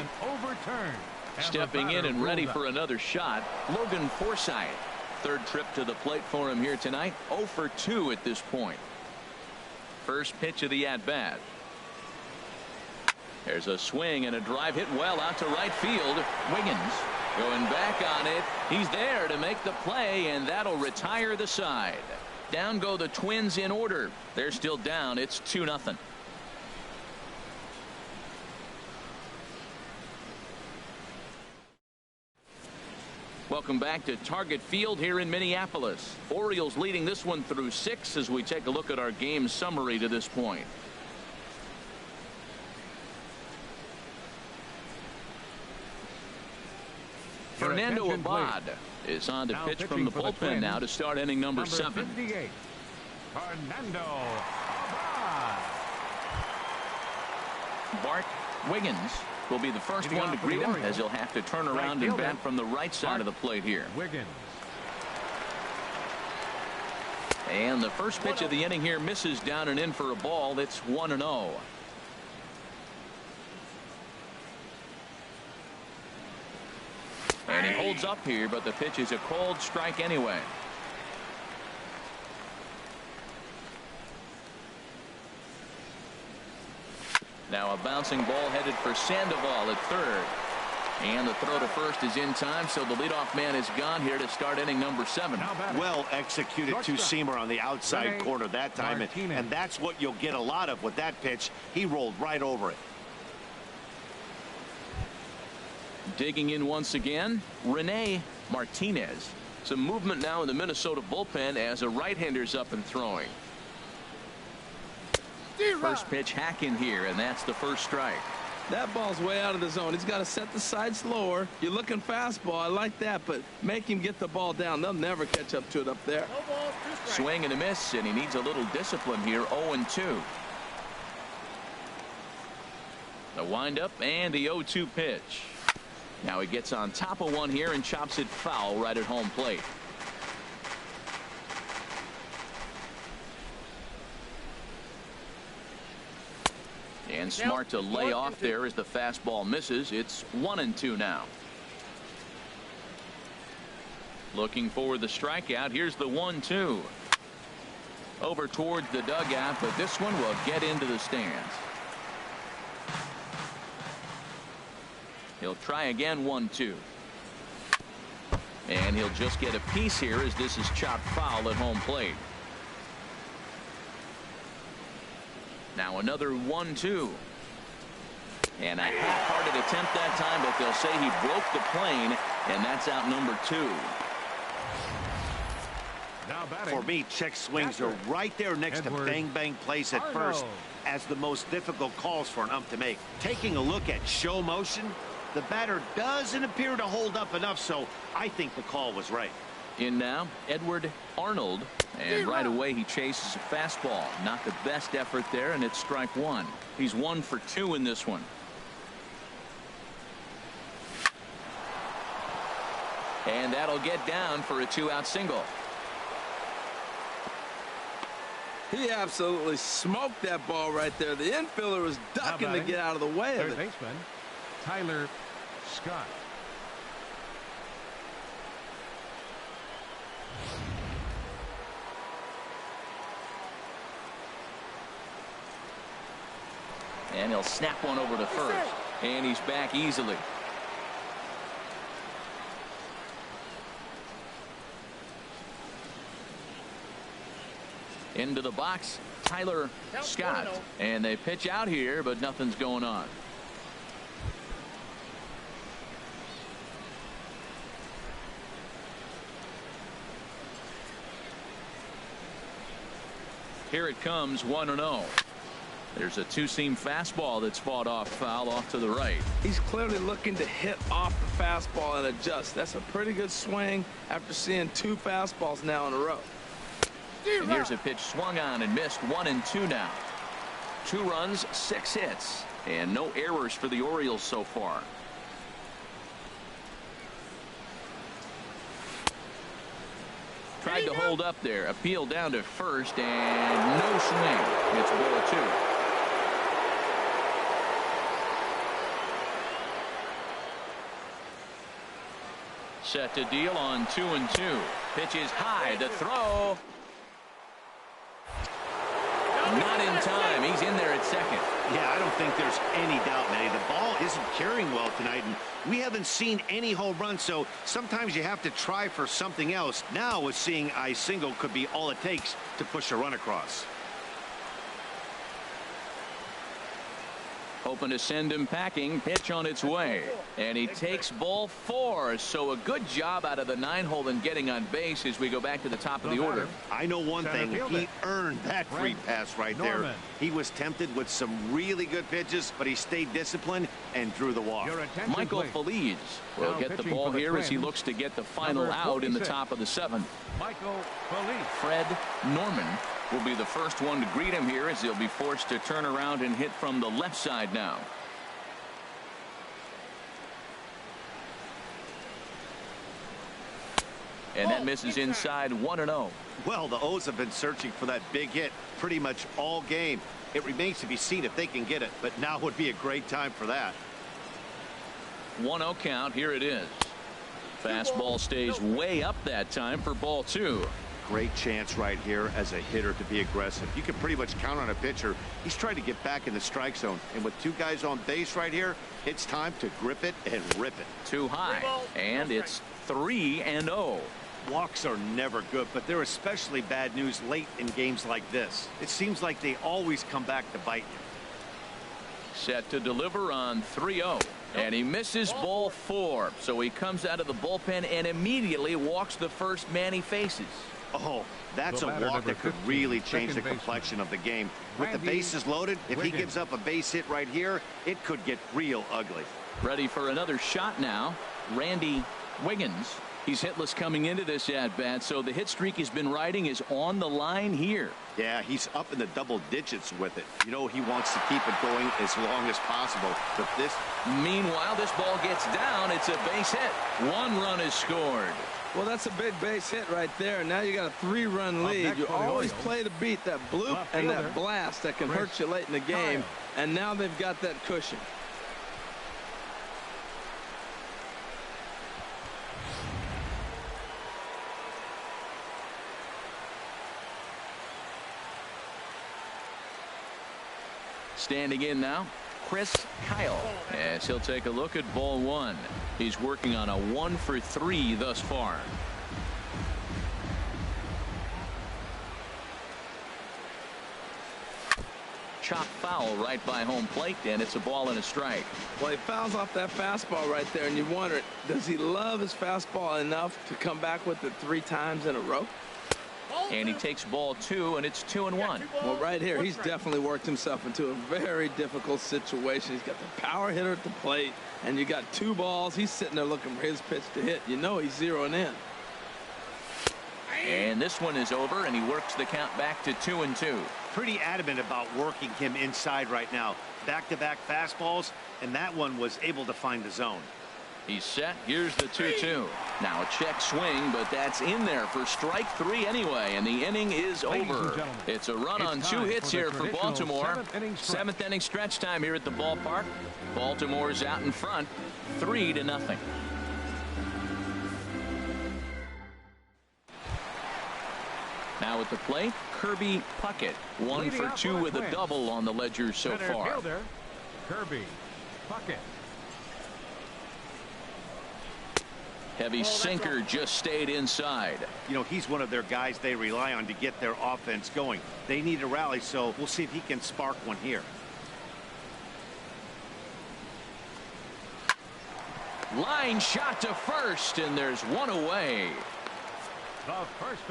Stepping in and ready for another shot, Logan Forsythe. Third trip to the plate for him here tonight. 0 for 2 at this point. First pitch of the at-bat. There's a swing and a drive hit well out to right field. Wiggins going back on it. He's there to make the play, and that'll retire the side. Down go the Twins in order. They're still down. It's 2-0. Welcome back to Target Field here in Minneapolis. Orioles leading this one through 6 as we take a look at our game summary to this point. Fernando Abad is on to pitch from the bullpen now to start inning number 7. 58, Fernando Abad. Bart Wiggins will be the first one to greet him as he'll have to turn around and bat from the right side of the plate here. Wiggins. And the first pitch of the inning here misses down and in for a ball. It's 1-0. And he holds up here, but the pitch is a cold strike anyway. Now a bouncing ball headed for Sandoval at third. And the throw to first is in time, so the leadoff man is gone here to start inning number 7. Well executed two-seamer on the outside corner that time, and that's what you'll get a lot of with that pitch. He rolled right over it. Digging in once again, Rene Martinez. Some movement now in the Minnesota bullpen as a right-hander's up and throwing. First pitch hack in here, and that's the first strike. That ball's way out of the zone. He's got to set the side slower. You're looking fastball. I like that, but make him get the ball down. They'll never catch up to it up there. Swing and a miss, and he needs a little discipline here. 0-2. The windup and the 0-2 pitch. Now he gets on top of one here and chops it foul right at home plate. And smart to lay off there as the fastball misses. It's 1-2 now. Looking for the strikeout. Here's the 1-2. Over towards the dugout, but this one will get into the stands. He'll try again. 1-2. And he'll just get a piece here as this is chopped foul at home plate. Now another 1-2. And a half-hearted attempt that time, but they'll say he broke the plane, and that's out number 2. For me, check swings are right there next to bang-bang plays at first as the most difficult calls for an ump to make. Taking a look at show motion, the batter doesn't appear to hold up enough, so I think the call was right. In now, Edward Arnold, and right away he chases a fastball. Not the best effort there, and it's strike 1. He's 1 for 2 in this one. And that'll get down for a 2-out single. He absolutely smoked that ball right there. The infielder was ducking to get out of the way of it. Baseman, Tyler Scott. And he'll snap one over to first. And he's back easily. Into the box, Tyler Scott. And they pitch out here, but nothing's going on. Here it comes, 1-0. There's a two-seam fastball that's fought off foul off to the right. He's clearly looking to hit off the fastball and adjust. That's a pretty good swing after seeing two fastballs now in a row. And here's a pitch swung on and missed. 1-2 now. 2 runs, 6 hits, and no errors for the Orioles so far. Tried to hold up there. Appeal down to first, and no swing. It's ball 2. Set to deal on 2-2. Pitch is high. The throw. Not in time. He's in there at second. Yeah, I don't think there's any doubt, Manny. The ball isn't carrying well tonight, and we haven't seen any home runs, so sometimes you have to try for something else. Now, with seeing a single could be all it takes to push a run across. Hoping to send him packing. Pitch on its way. And he takes ball 4. So a good job out of the 9-hole in getting on base as we go back to the top of the order. I know one thing. He earned that free pass right there. He was tempted with some really good pitches, but he stayed disciplined and drew the walk. Michael Feliz will get the ball here as he looks to get the final out in the top of the 7th. Michael Feliz. Fred Norman will be the first one to greet him here as he'll be forced to turn around and hit from the left side now. And that misses inside. 1-0. Well, the O's have been searching for that big hit pretty much all game. It remains to be seen if they can get it, but now would be a great time for that. 1-0 count. Here it is. Fastball stays way up that time for ball 2. Great chance right here as a hitter to be aggressive. You can pretty much count on a pitcher. He's trying to get back in the strike zone, and with 2 guys on base right here, it's time to grip it and rip it. Too high, and it's 3-0. Walks are never good, but they're especially bad news late in games like this. It seems like they always come back to bite you. Set to deliver on 3-0. And he misses ball 4. So he comes out of the bullpen and immediately walks the first man he faces. Oh, that's a walk that could really change the complexion of the game. With the bases loaded, if he gives up a base hit right here, it could get real ugly. Ready for another shot now. Randy Wiggins. He's hitless coming into this at-bat, so the hit streak he's been riding is on the line here. Yeah, he's up in the double digits with it. You know, he wants to keep it going as long as possible. But this... Meanwhile, this ball gets down. It's a base hit. 1 run is scored. Well, that's a big base hit right there. Now you got a 3-run lead. You always play to beat that bloop and that blast that can hurt you late in the game. And now they've got that cushion. Standing in now, Chris Kyle, as he'll take a look at ball 1. He's working on a 1-for-3 thus far. Chop foul right by home plate, and it's a ball and a strike. Well, he fouls off that fastball right there, and you wonder, does he love his fastball enough to come back with it 3 times in a row? And he takes ball 2, and it's 2-1. Well, right here, he's definitely worked himself into a very difficult situation. He's got the power hitter at the plate, and you got 2 balls. He's sitting there looking for his pitch to hit. You know he's zeroing in. And this one is over, and he works the count back to 2-2. Pretty adamant about working him inside right now. Back-to-back fastballs, and that one was able to find the zone. He's set. Here's the 2-2. Now a check swing, but that's in there for strike 3 anyway, and the inning is over. It's a run on 2 hits here for Baltimore. 7th inning stretch time here at the ballpark. Baltimore's out in front, 3-0. Now at the plate, Kirby Puckett, 1 for 2 with a double on the ledger so far. Fielder, Kirby Puckett. Heavy sinker just stayed inside. You know, he's one of their guys they rely on to get their offense going. They need a rally, so we'll see if he can spark one here. Line shot to first, and there's one away.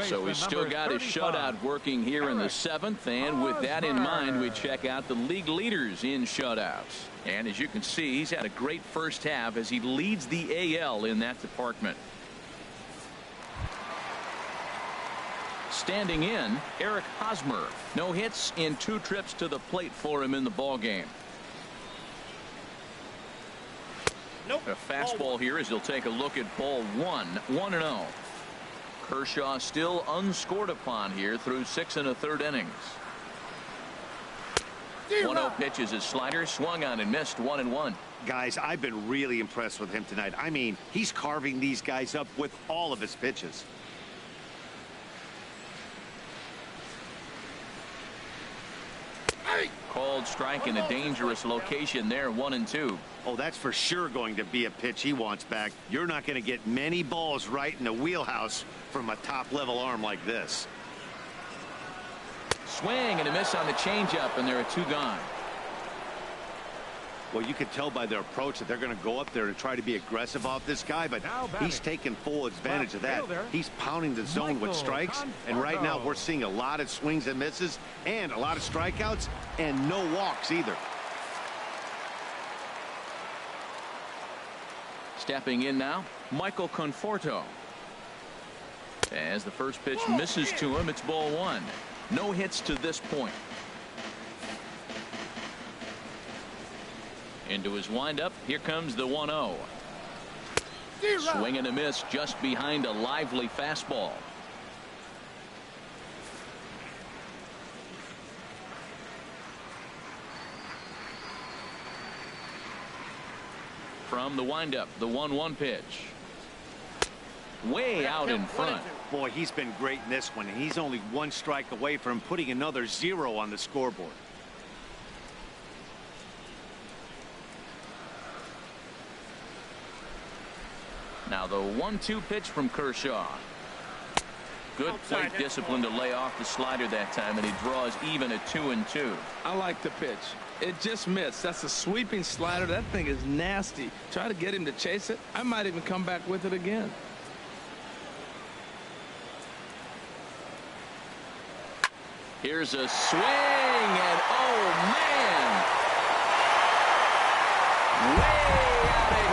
So he's still got his shutout working here in the 7th, and with that in mind, we check out the league leaders in shutouts. And as you can see, he's had a great first half as he leads the AL in that department. Standing in, Eric Hosmer. No hits in 2 trips to the plate for him in the ballgame. Nope. A fastball here as he'll take a look at ball 1, 1-0. Kershaw still unscored upon here through 6 1/3 innings. 1-0 pitch is his slider, swung on and missed, 1-1. Guys, I've been really impressed with him tonight. I mean, he's carving these guys up with all of his pitches. Called strike in a dangerous location there, 1-2. Oh, that's for sure going to be a pitch he wants back. You're not going to get many balls right in the wheelhouse from a top-level arm like this. Swing and a miss on the changeup, and there are 2 gone. Well, you can tell by their approach that they're going to go up there and try to be aggressive off this guy, but he's taking full advantage of that. He's pounding the zone with strikes, and right now we're seeing a lot of swings and misses and a lot of strikeouts and no walks either. Stepping in now, Michael Conforto. As the first pitch misses to him, it's ball 1. No hits to this point. Into his windup, here comes the 1-0. Swing and a miss just behind a lively fastball. From the windup, the 1-1 pitch. Way out in front. Boy, he's been great in this one. He's only 1 strike away from putting another 0 on the scoreboard. Now the 1-2 pitch from Kershaw. Good plate discipline to lay off the slider that time, and he draws even at 2-2. I like the pitch. It just missed. That's a sweeping slider. That thing is nasty. Try to get him to chase it. I might even come back with it again. Here's a swing, and oh man, way out of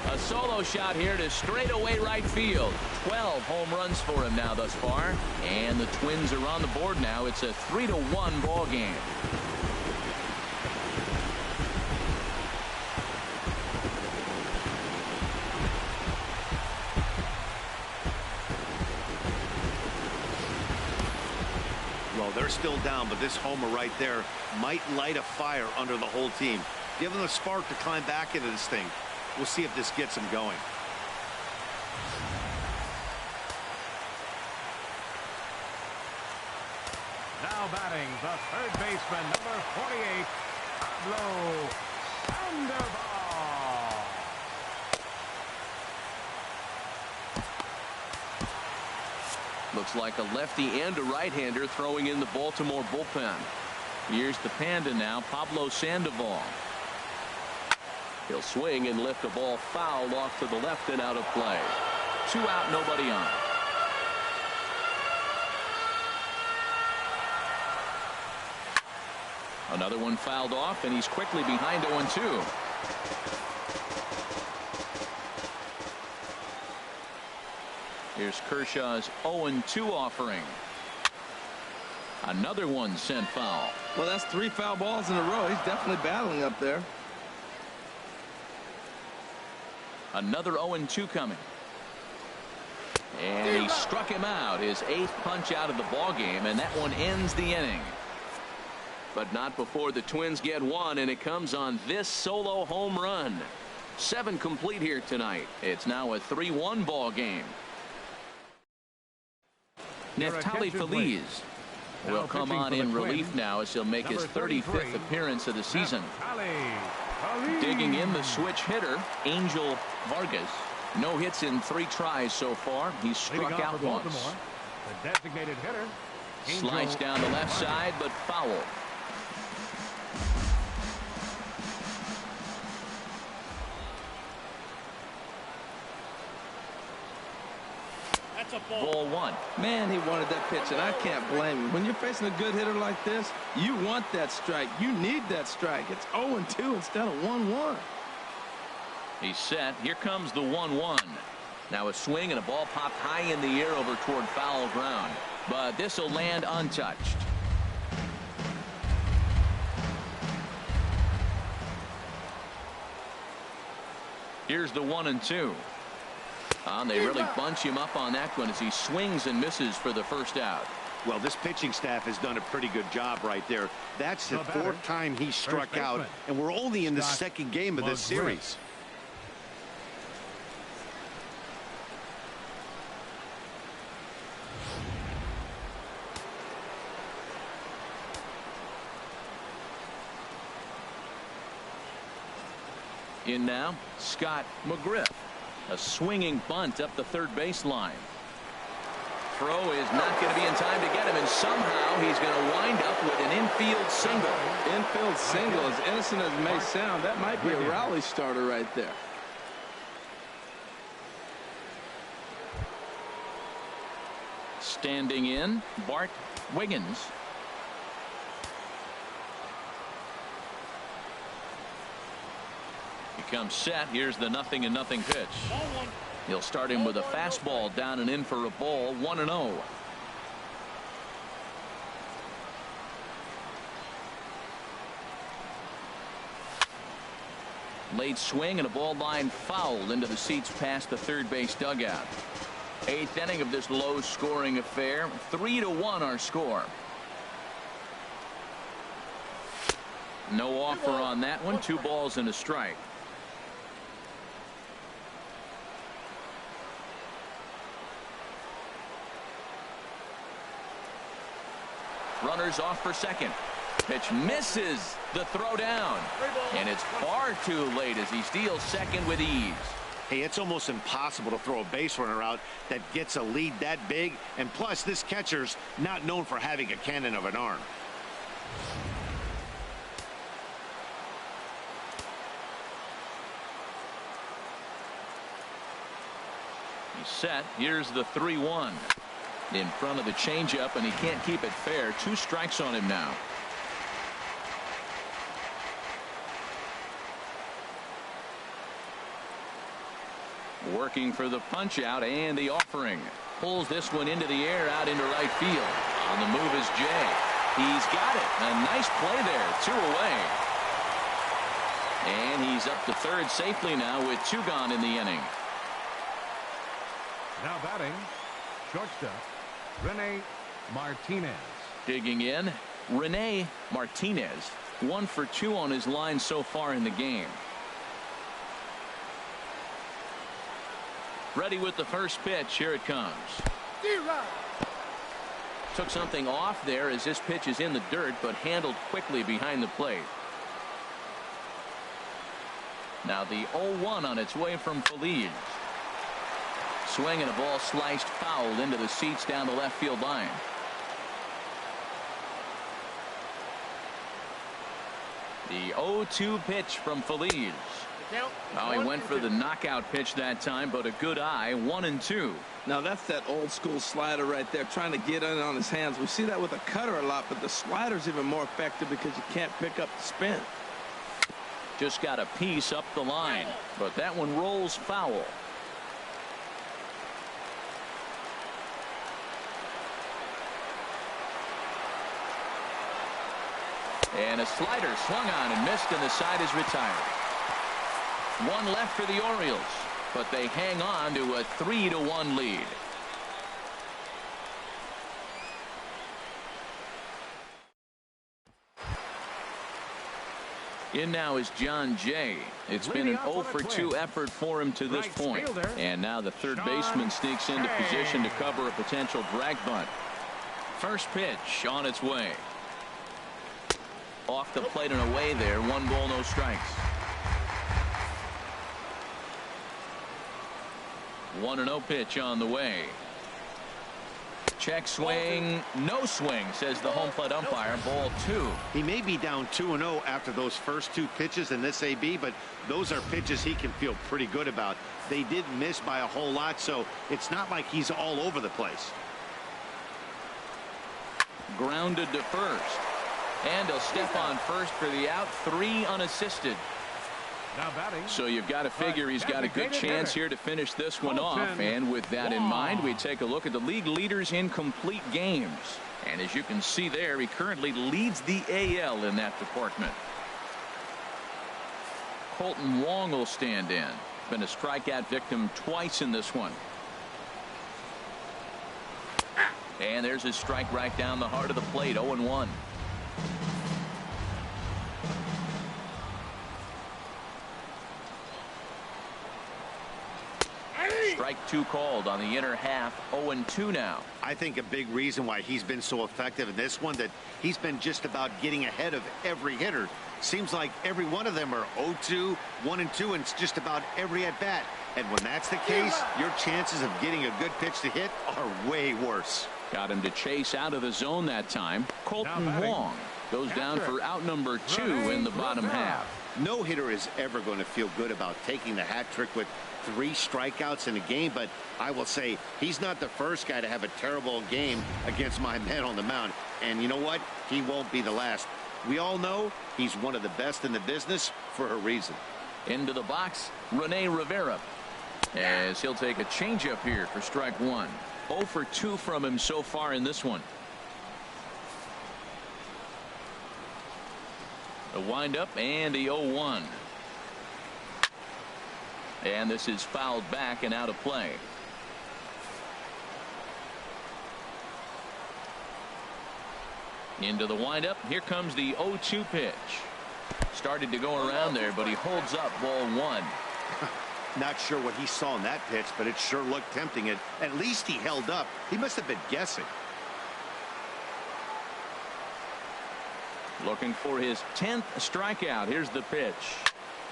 here. A solo shot here to straightaway right field. 12 home runs for him now thus far, and the Twins are on the board now. It's a 3-1 ball game. They're still down, but this homer right there might light a fire under the whole team. Give them a spark to climb back into this thing. We'll see if this gets them going. Now batting the third baseman, number 48, Pablo Sandoval. Looks like a lefty and a right-hander throwing in the Baltimore bullpen. Here's the Panda now, Pablo Sandoval. He'll swing and lift a ball foul off to the left and out of play. 2 out, nobody on. Another one fouled off, and he's quickly behind 0-2. Here's Kershaw's 0-2 offering. Another one sent foul. Well, that's 3 foul balls in a row. He's definitely battling up there. Another 0-2 coming. And he struck him out, his 8th punch out of the ball game, and that one ends the inning. But not before the Twins get one, and it comes on this solo home run. 7 complete here tonight. It's now a 3-1 ball game. Neftali Feliz will come on in relief now as he'll make his 35th appearance of the season. Digging in the switch hitter, Angel Vargas. No hits in 3 tries so far. He's struck out once. The designated hitter. Slides down the left side, but foul. Ball 1. Man, he wanted that pitch, and I can't blame him. When you're facing a good hitter like this, you want that strike. You need that strike. It's 0-2 instead of 1-1. He's set. Here comes the 1-1. Now a swing and a ball popped high in the air over toward foul ground. But this will land untouched. Here's the 1-2. They really bunch him up on that one as he swings and misses for the first out. Well, this pitching staff has done a pretty good job right there. That's the 4th time he struck out, and we're only in the 2nd game of this series. In now, Scott McGriff. A swinging bunt up the third baseline. Throw is not going to be in time to get him, and somehow he's going to wind up with an infield single. Infield single, as innocent as it may sound, that might be a rally starter right there. Standing in, Bart Wiggins. He comes set. Here's the 0-0 pitch. He'll start him with a fastball down and in for a ball. 1-0. Late swing and a ball line fouled into the seats past the third base dugout. 8th inning of this low scoring affair. 3-1 our score. No offer on that one. 2 balls and a strike. Runners off for second. Pitch misses the throw down. And it's far too late as he steals second with ease. Hey, it's almost impossible to throw a base runner out that gets a lead that big. And plus, this catcher's not known for having a cannon of an arm. He's set. Here's the 3-1. In front of the changeup, and he can't keep it fair. 2 strikes on him now. Working for the punch out and the offering. Pulls this one into the air out into right field. On the move is Jay. He's got it. A nice play there. 2 away. And he's up to third safely now with 2 gone in the inning. Now batting, shortstop, Rene Martinez. Digging in, Rene Martinez. 1 for 2 on his line so far in the game. Ready with the first pitch. Here it comes. Took something off there as this pitch is in the dirt, but handled quickly behind the plate. Now the 0-1 on its way from Feliz. Swing and a ball sliced foul into the seats down the left field line. The 0-2 pitch from Feliz. Oh, he went for the knockout pitch that time, but a good eye. 1-2. Now that's that old school slider right there, trying to get in on his hands. We see that with a cutter a lot, but the slider's even more effective because you can't pick up the spin. Just got a piece up the line, but that one rolls foul. And a slider swung on and missed, and the side is retired. One left for the Orioles, but they hang on to a 3-1 lead. In now is John Jay. It's been an 0-for-2 effort for him to this point. And now the third baseman sneaks into position to cover a potential drag bunt. First pitch on its way. Off the plate and away there. 1 ball, no strikes. 1-0 pitch on the way. Check swing, no swing, says the home plate umpire. Ball 2. He may be down 2-0 after those first 2 pitches in this AB, but those are pitches he can feel pretty good about. They did miss by a whole lot, so it's not like he's all over the place. Grounded to first. And he'll step on first for the out. 3 unassisted. Now batting. So you've got to figure he's got a good chance here to finish this one off. And with that in mind, we take a look at the league leaders in complete games. And as you can see there, he currently leads the AL in that department. Colton Wong will stand in. Been a strikeout victim twice in this one. And there's his strike right down the heart of the plate. 0-1. Strike 2 called on the inner half. 0-2 now. I think a big reason why he's been so effective in this one, that he's been just about getting ahead of every hitter. Seems like every one of them are 0-2, 1-2, and it's just about every at bat. And when that's the case, your chances of getting a good pitch to hit are way worse. Got him to chase out of the zone that time. Colton Wong goes down for out number 2 in the bottom half. No hitter is ever going to feel good about taking the hat trick with 3 strikeouts in a game, but I will say he's not the first guy to have a terrible game against my man on the mound. And you know what? He won't be the last. We all know he's one of the best in the business for a reason. Into the box, Rene Rivera, as he'll take a changeup here for strike 1. 0-for-2 from him so far in this one. The windup and the 0-1. And this is fouled back and out of play. Into the windup. Here comes the 0-2 pitch. Started to go around there, but he holds up. Ball 1. Not sure what he saw in that pitch, but it sure looked tempting. At least he held up. He must have been guessing. Looking for his 10th strikeout. Here's the pitch.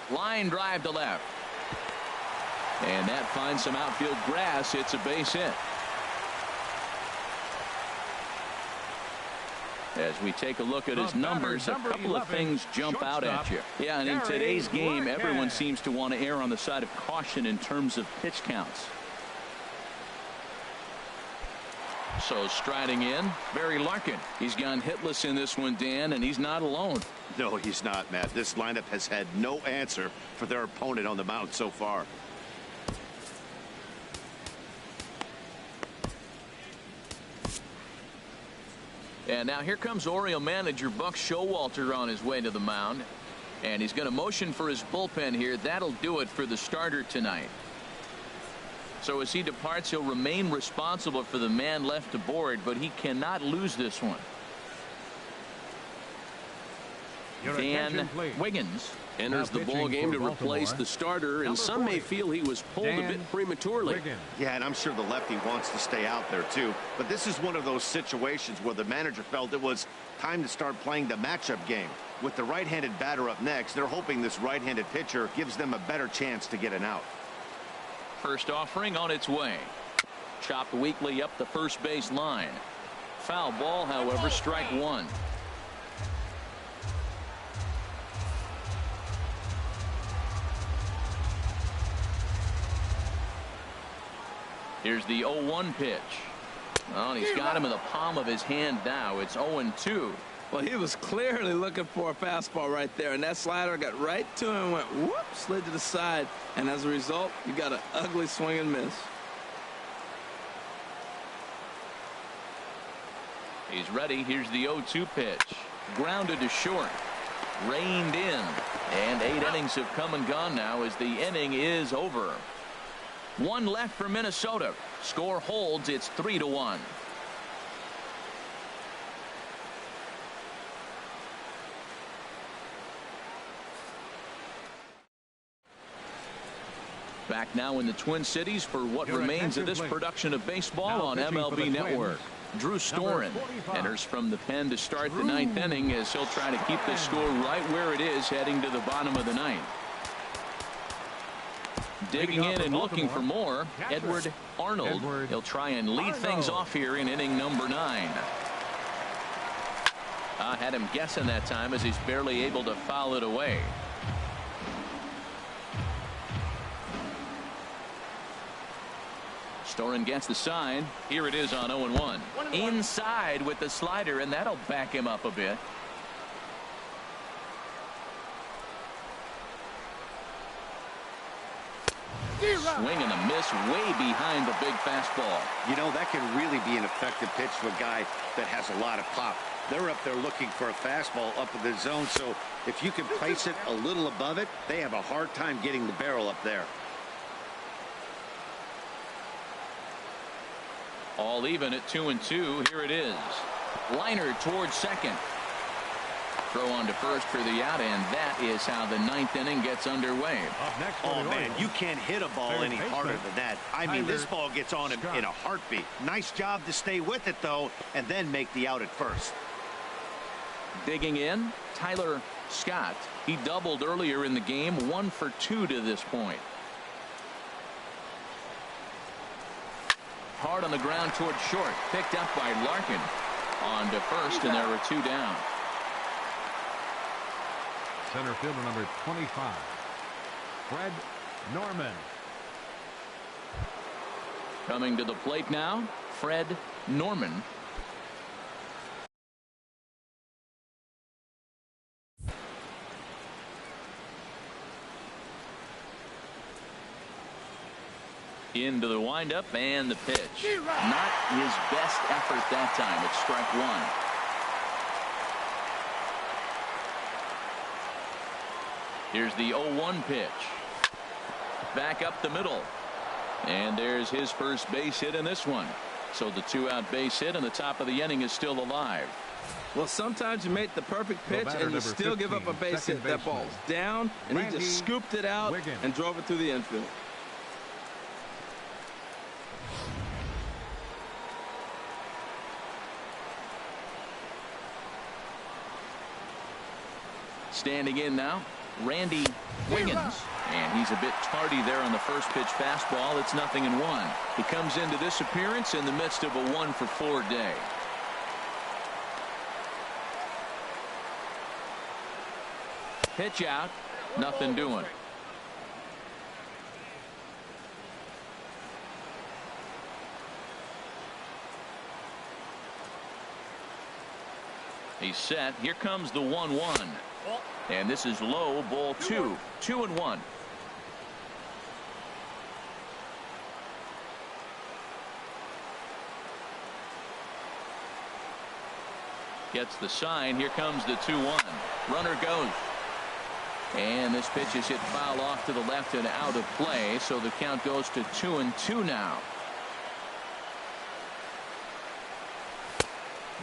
Line drive to left. And that finds some outfield grass. It's a base hit. As we take a look at his numbers, a couple of things jump out at you. Yeah, and in today's game, everyone seems to want to err on the side of caution in terms of pitch counts. So striding in, Barry Larkin. He's gone hitless in this one, Dan, and he's not alone. No, he's not, Matt. This lineup has had no answer for their opponent on the mound so far. And now here comes Oriole manager Buck Showalter on his way to the mound. And he's going to motion for his bullpen here. That'll do it for the starter tonight. So as he departs, he'll remain responsible for the man left aboard, but he cannot lose this one. Dan Wiggins enters the ball game to replace the starter, and some may feel he was pulled a bit prematurely. Yeah, and I'm sure the lefty wants to stay out there too, but this is one of those situations where the manager felt it was time to start playing the matchup game. With the right-handed batter up next, they're hoping this right-handed pitcher gives them a better chance to get an out. First offering on its way. Chopped weakly up the first base line. Foul ball, however, strike 1. Here's the 0-1 pitch. Oh, and he's got him in the palm of his hand now. It's 0-2. Well, he was clearly looking for a fastball right there, and that slider got right to him and went whoop, slid to the side, and as a result, you got an ugly swing and miss. He's ready. Here's the 0-2 pitch. Grounded to short. Reined in. And 8 innings have come and gone now as the inning is over. 1 left for Minnesota. Score holds. It's 3-1. Back now in the Twin Cities for what remains of this production of baseball on MLB Network. Drew Storen enters from the pen to start the 9th inning as he'll try to keep the score right where it is heading to the bottom of the 9th. Digging in and looking for more, Edward Arnold. He'll try and lead things off here in inning number 9. Had him guessing that time as he's barely able to foul it away. Storen gets the sign. Here it is on 0-1. Inside with the slider, and that'll back him up a bit. Swing and a miss way behind the big fastball. You know, that can really be an effective pitch to a guy that has a lot of pop. They're up there looking for a fastball up in the zone, so if you can place it a little above it, they have a hard time getting the barrel up there. All even at 2-2. Here it is. Liner towards second. Throw on to first for the out, and that is how the 9th inning gets underway. Oh, man, you can't hit a ball any harder than that. I mean, this ball gets on him in a heartbeat. Nice job to stay with it, though, and then make the out at first. Digging in, Tyler Scott. He doubled earlier in the game, 1 for 2 to this point. Hard on the ground towards short. Picked up by Larkin. On to first, and there are 2 down. Center fielder number 25, Fred Norman. Coming to the plate now, Fred Norman. Into the windup and the pitch. Not his best effort that time. It's strike 1. Here's the 0-1 pitch. Back up the middle. And there's his first base hit in this one. So the 2-out base hit and the top of the inning is still alive. Well, sometimes you make the perfect pitch and you still give up a base hit. That ball's down, and he just scooped it out and drove it through the infield. Standing in now, Randy Wiggins. And he's a bit tardy there on the first pitch fastball. It's 0-1. He comes into this appearance in the midst of a 1-for-4 day. Pitch out. Nothing doing. He's set. Here comes the 1-1. And this is low, ball 2. 2-1. Gets the sign. Here comes the 2-1. Runner goes. And this pitch is hit foul off to the left and out of play. So the count goes to 2-2 now.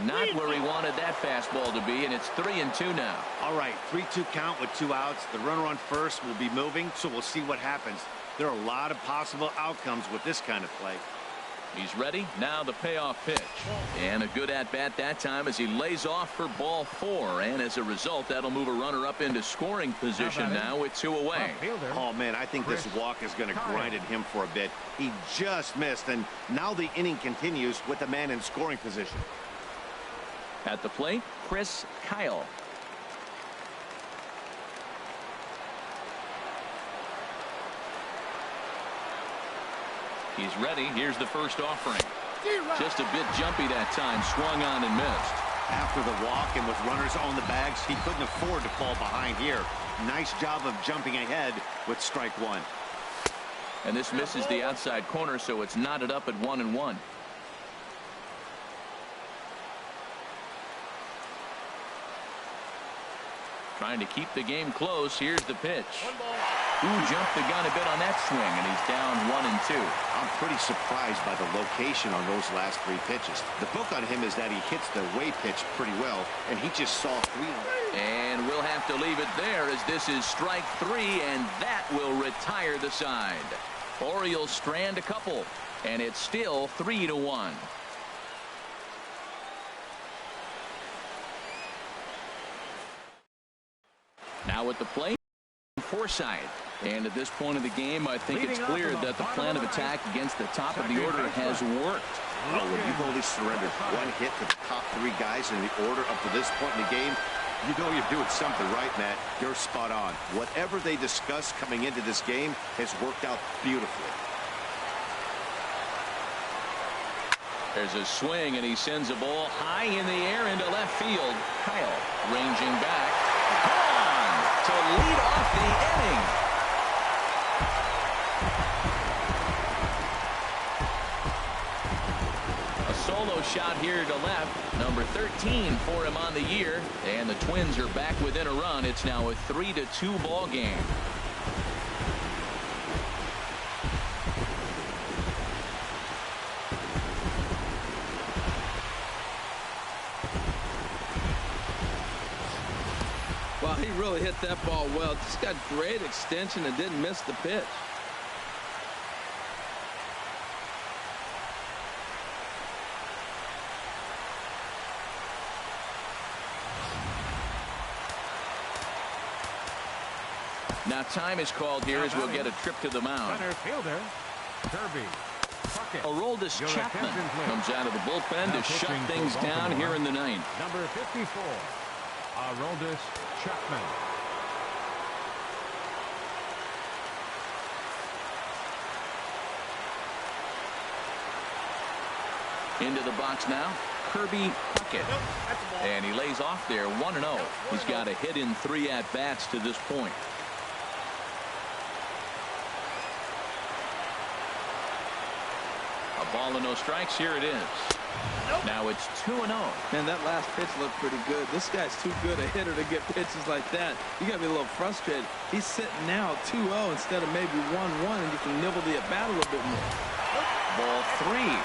Not where he wanted that fastball to be, and it's 3-2 now. All right, 3-2 count with 2 outs. The runner on first will be moving, so we'll see what happens. There are a lot of possible outcomes with this kind of play. He's ready. Now the payoff pitch. And a good at-bat that time as he lays off for ball 4. And as a result, that'll move a runner up into scoring position now with 2 away. Oh, man, I think this walk is going to grind at him for a bit. He just missed, and now the inning continues with the man in scoring position. At the plate, Chris Kyle. He's ready. Here's the first offering. Just a bit jumpy that time. Swung on and missed. After the walk and with runners on the bags, he couldn't afford to fall behind here. Nice job of jumping ahead with strike 1. And this misses the outside corner, so it's knotted up at 1-1. Trying to keep the game close. Here's the pitch. Ooh, jumped the gun a bit on that swing, and he's down 1-2. I'm pretty surprised by the location on those last 3 pitches. The book on him is that he hits the way pitch pretty well, and he just saw 3. And we'll have to leave it there as this is strike 3, and that will retire the side. Orioles strand a couple, and it's still 3-1. Now at the plate, Forsythe. And at this point of the game, I think it's clear that the plan of attack against the top of the order has worked. Oh, when you've only surrendered 1 hit to the top 3 guys in the order up to this point in the game, you know you're doing something right, Matt. You're spot on. Whatever they discussed coming into this game has worked out beautifully. There's a swing, and he sends a ball high in the air into left field. Kyle ranging back. Gone to lead off the inning. A solo shot here to left. Number 13 for him on the year. And the Twins are back within a run. It's now a 3-2 ball game. Well, he really hit that ball well. Just got great extension and didn't miss the pitch. Now time is called here as we'll get a trip to the mound. Center fielder, Kirby. Aroldis Chapman comes out of the bullpen to shut things down here in the ninth. Number 54, Aroldis Chapman. Into the box now, Kirby Puckett. And he lays off there 1-0. He's got a hit in 3 at-bats to this point. A ball and no strikes. Here it is. Now it's 2-0. Man, that last pitch looked pretty good. This guy's too good a hitter to get pitches like that. You got to be a little frustrated. He's sitting now 2-0 instead of maybe 1-1, and you can nibble the at-bat a little bit more. Ball 3-0.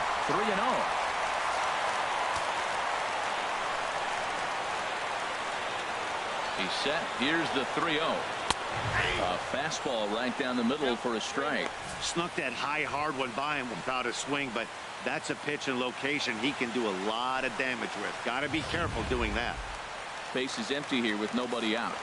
He's set. Here's the 3-0. A fastball right down the middle for a strike. Snuck that high, hard one by him without a swing, but that's a pitch and location he can do a lot of damage with. Got to be careful doing that. Base is empty here with nobody out.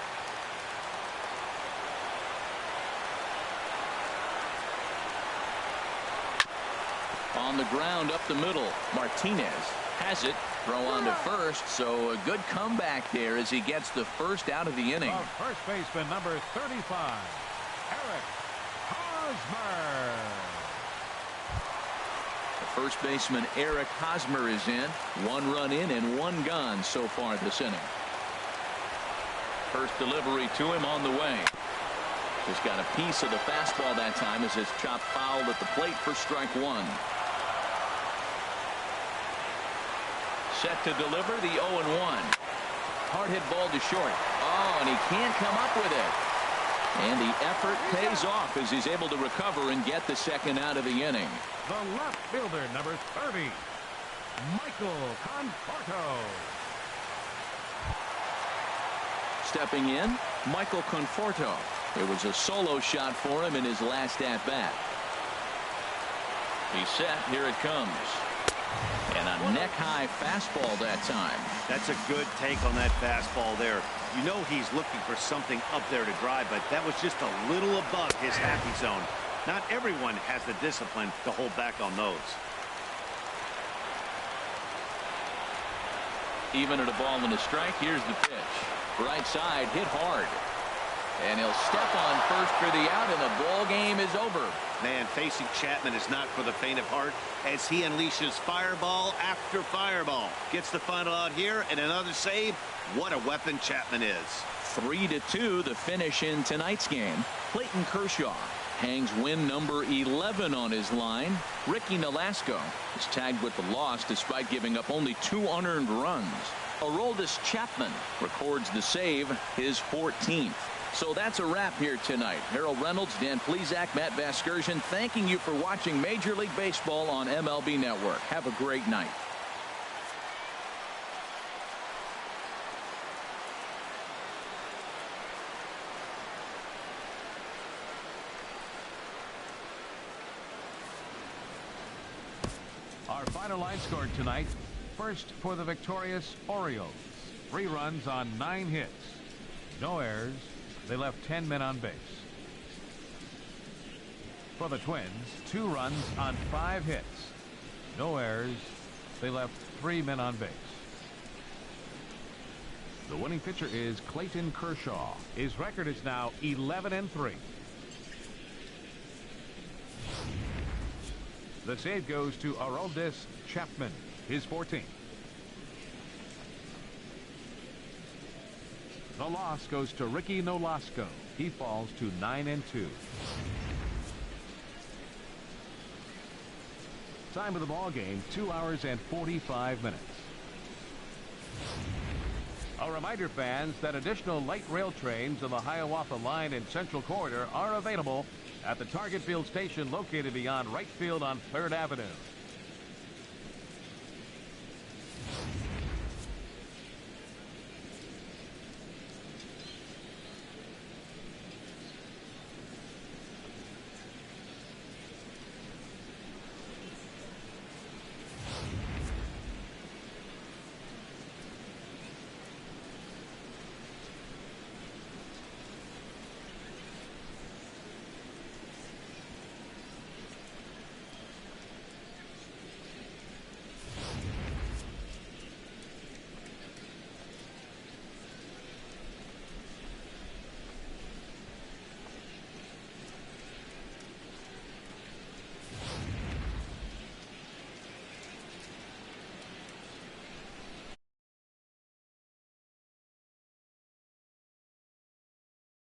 On the ground up the middle, Martinez has it. Throw on to first, so a good comeback there as he gets the first out of the inning. First baseman number 35, Eric Hosmer. The first baseman Eric Hosmer is in. 1 run in and 1 gone so far this inning. First delivery to him on the way. Just got a piece of the fastball that time as it's chopped foul at the plate for strike 1. Set to deliver the 0-1. Hard hit ball to short. Oh, and he can't come up with it. And the effort pays off as he's able to recover and get the second out of the inning. The left fielder, number 30, Michael Conforto. Stepping in, Michael Conforto. It was a solo shot for him in his last at-bat. He's set. Here it comes. And a neck-high fastball that time. That's a good take on that fastball there. You know he's looking for something up there to drive, but that was just a little above his happy zone. Not everyone has the discipline to hold back on those. Even at a ball and a strike, here's the pitch. Right side, hit hard. And he'll step on first for the out, and the ball game is over. Man, facing Chapman is not for the faint of heart as he unleashes fireball after fireball. Gets the final out here and another save. What a weapon Chapman is. 3-2 the finish in tonight's game. Clayton Kershaw hangs win number 11 on his line. Ricky Nolasco is tagged with the loss despite giving up only 2 unearned runs. Aroldis Chapman records the save, his 14th. So that's a wrap here tonight. Harold Reynolds, Dan Plesac, Matt Vasgersian, thanking you for watching Major League Baseball on MLB Network. Have a great night. Our final line scored tonight. First for the victorious Orioles. 3 runs on 9 hits. No errors. They left 10 men on base. For the Twins, 2 runs on 5 hits. No errors. They left 3 men on base. The winning pitcher is Clayton Kershaw. His record is now 11-3. The save goes to Aroldis Chapman, his 14th. The loss goes to Ricky Nolasco. He falls to 9-2. Time of the ball game, 2 hours and 45 minutes. A reminder, fans, that additional light rail trains on the Hiawatha Line and Central Corridor are available at the Target Field station located beyond right field on 3rd Avenue.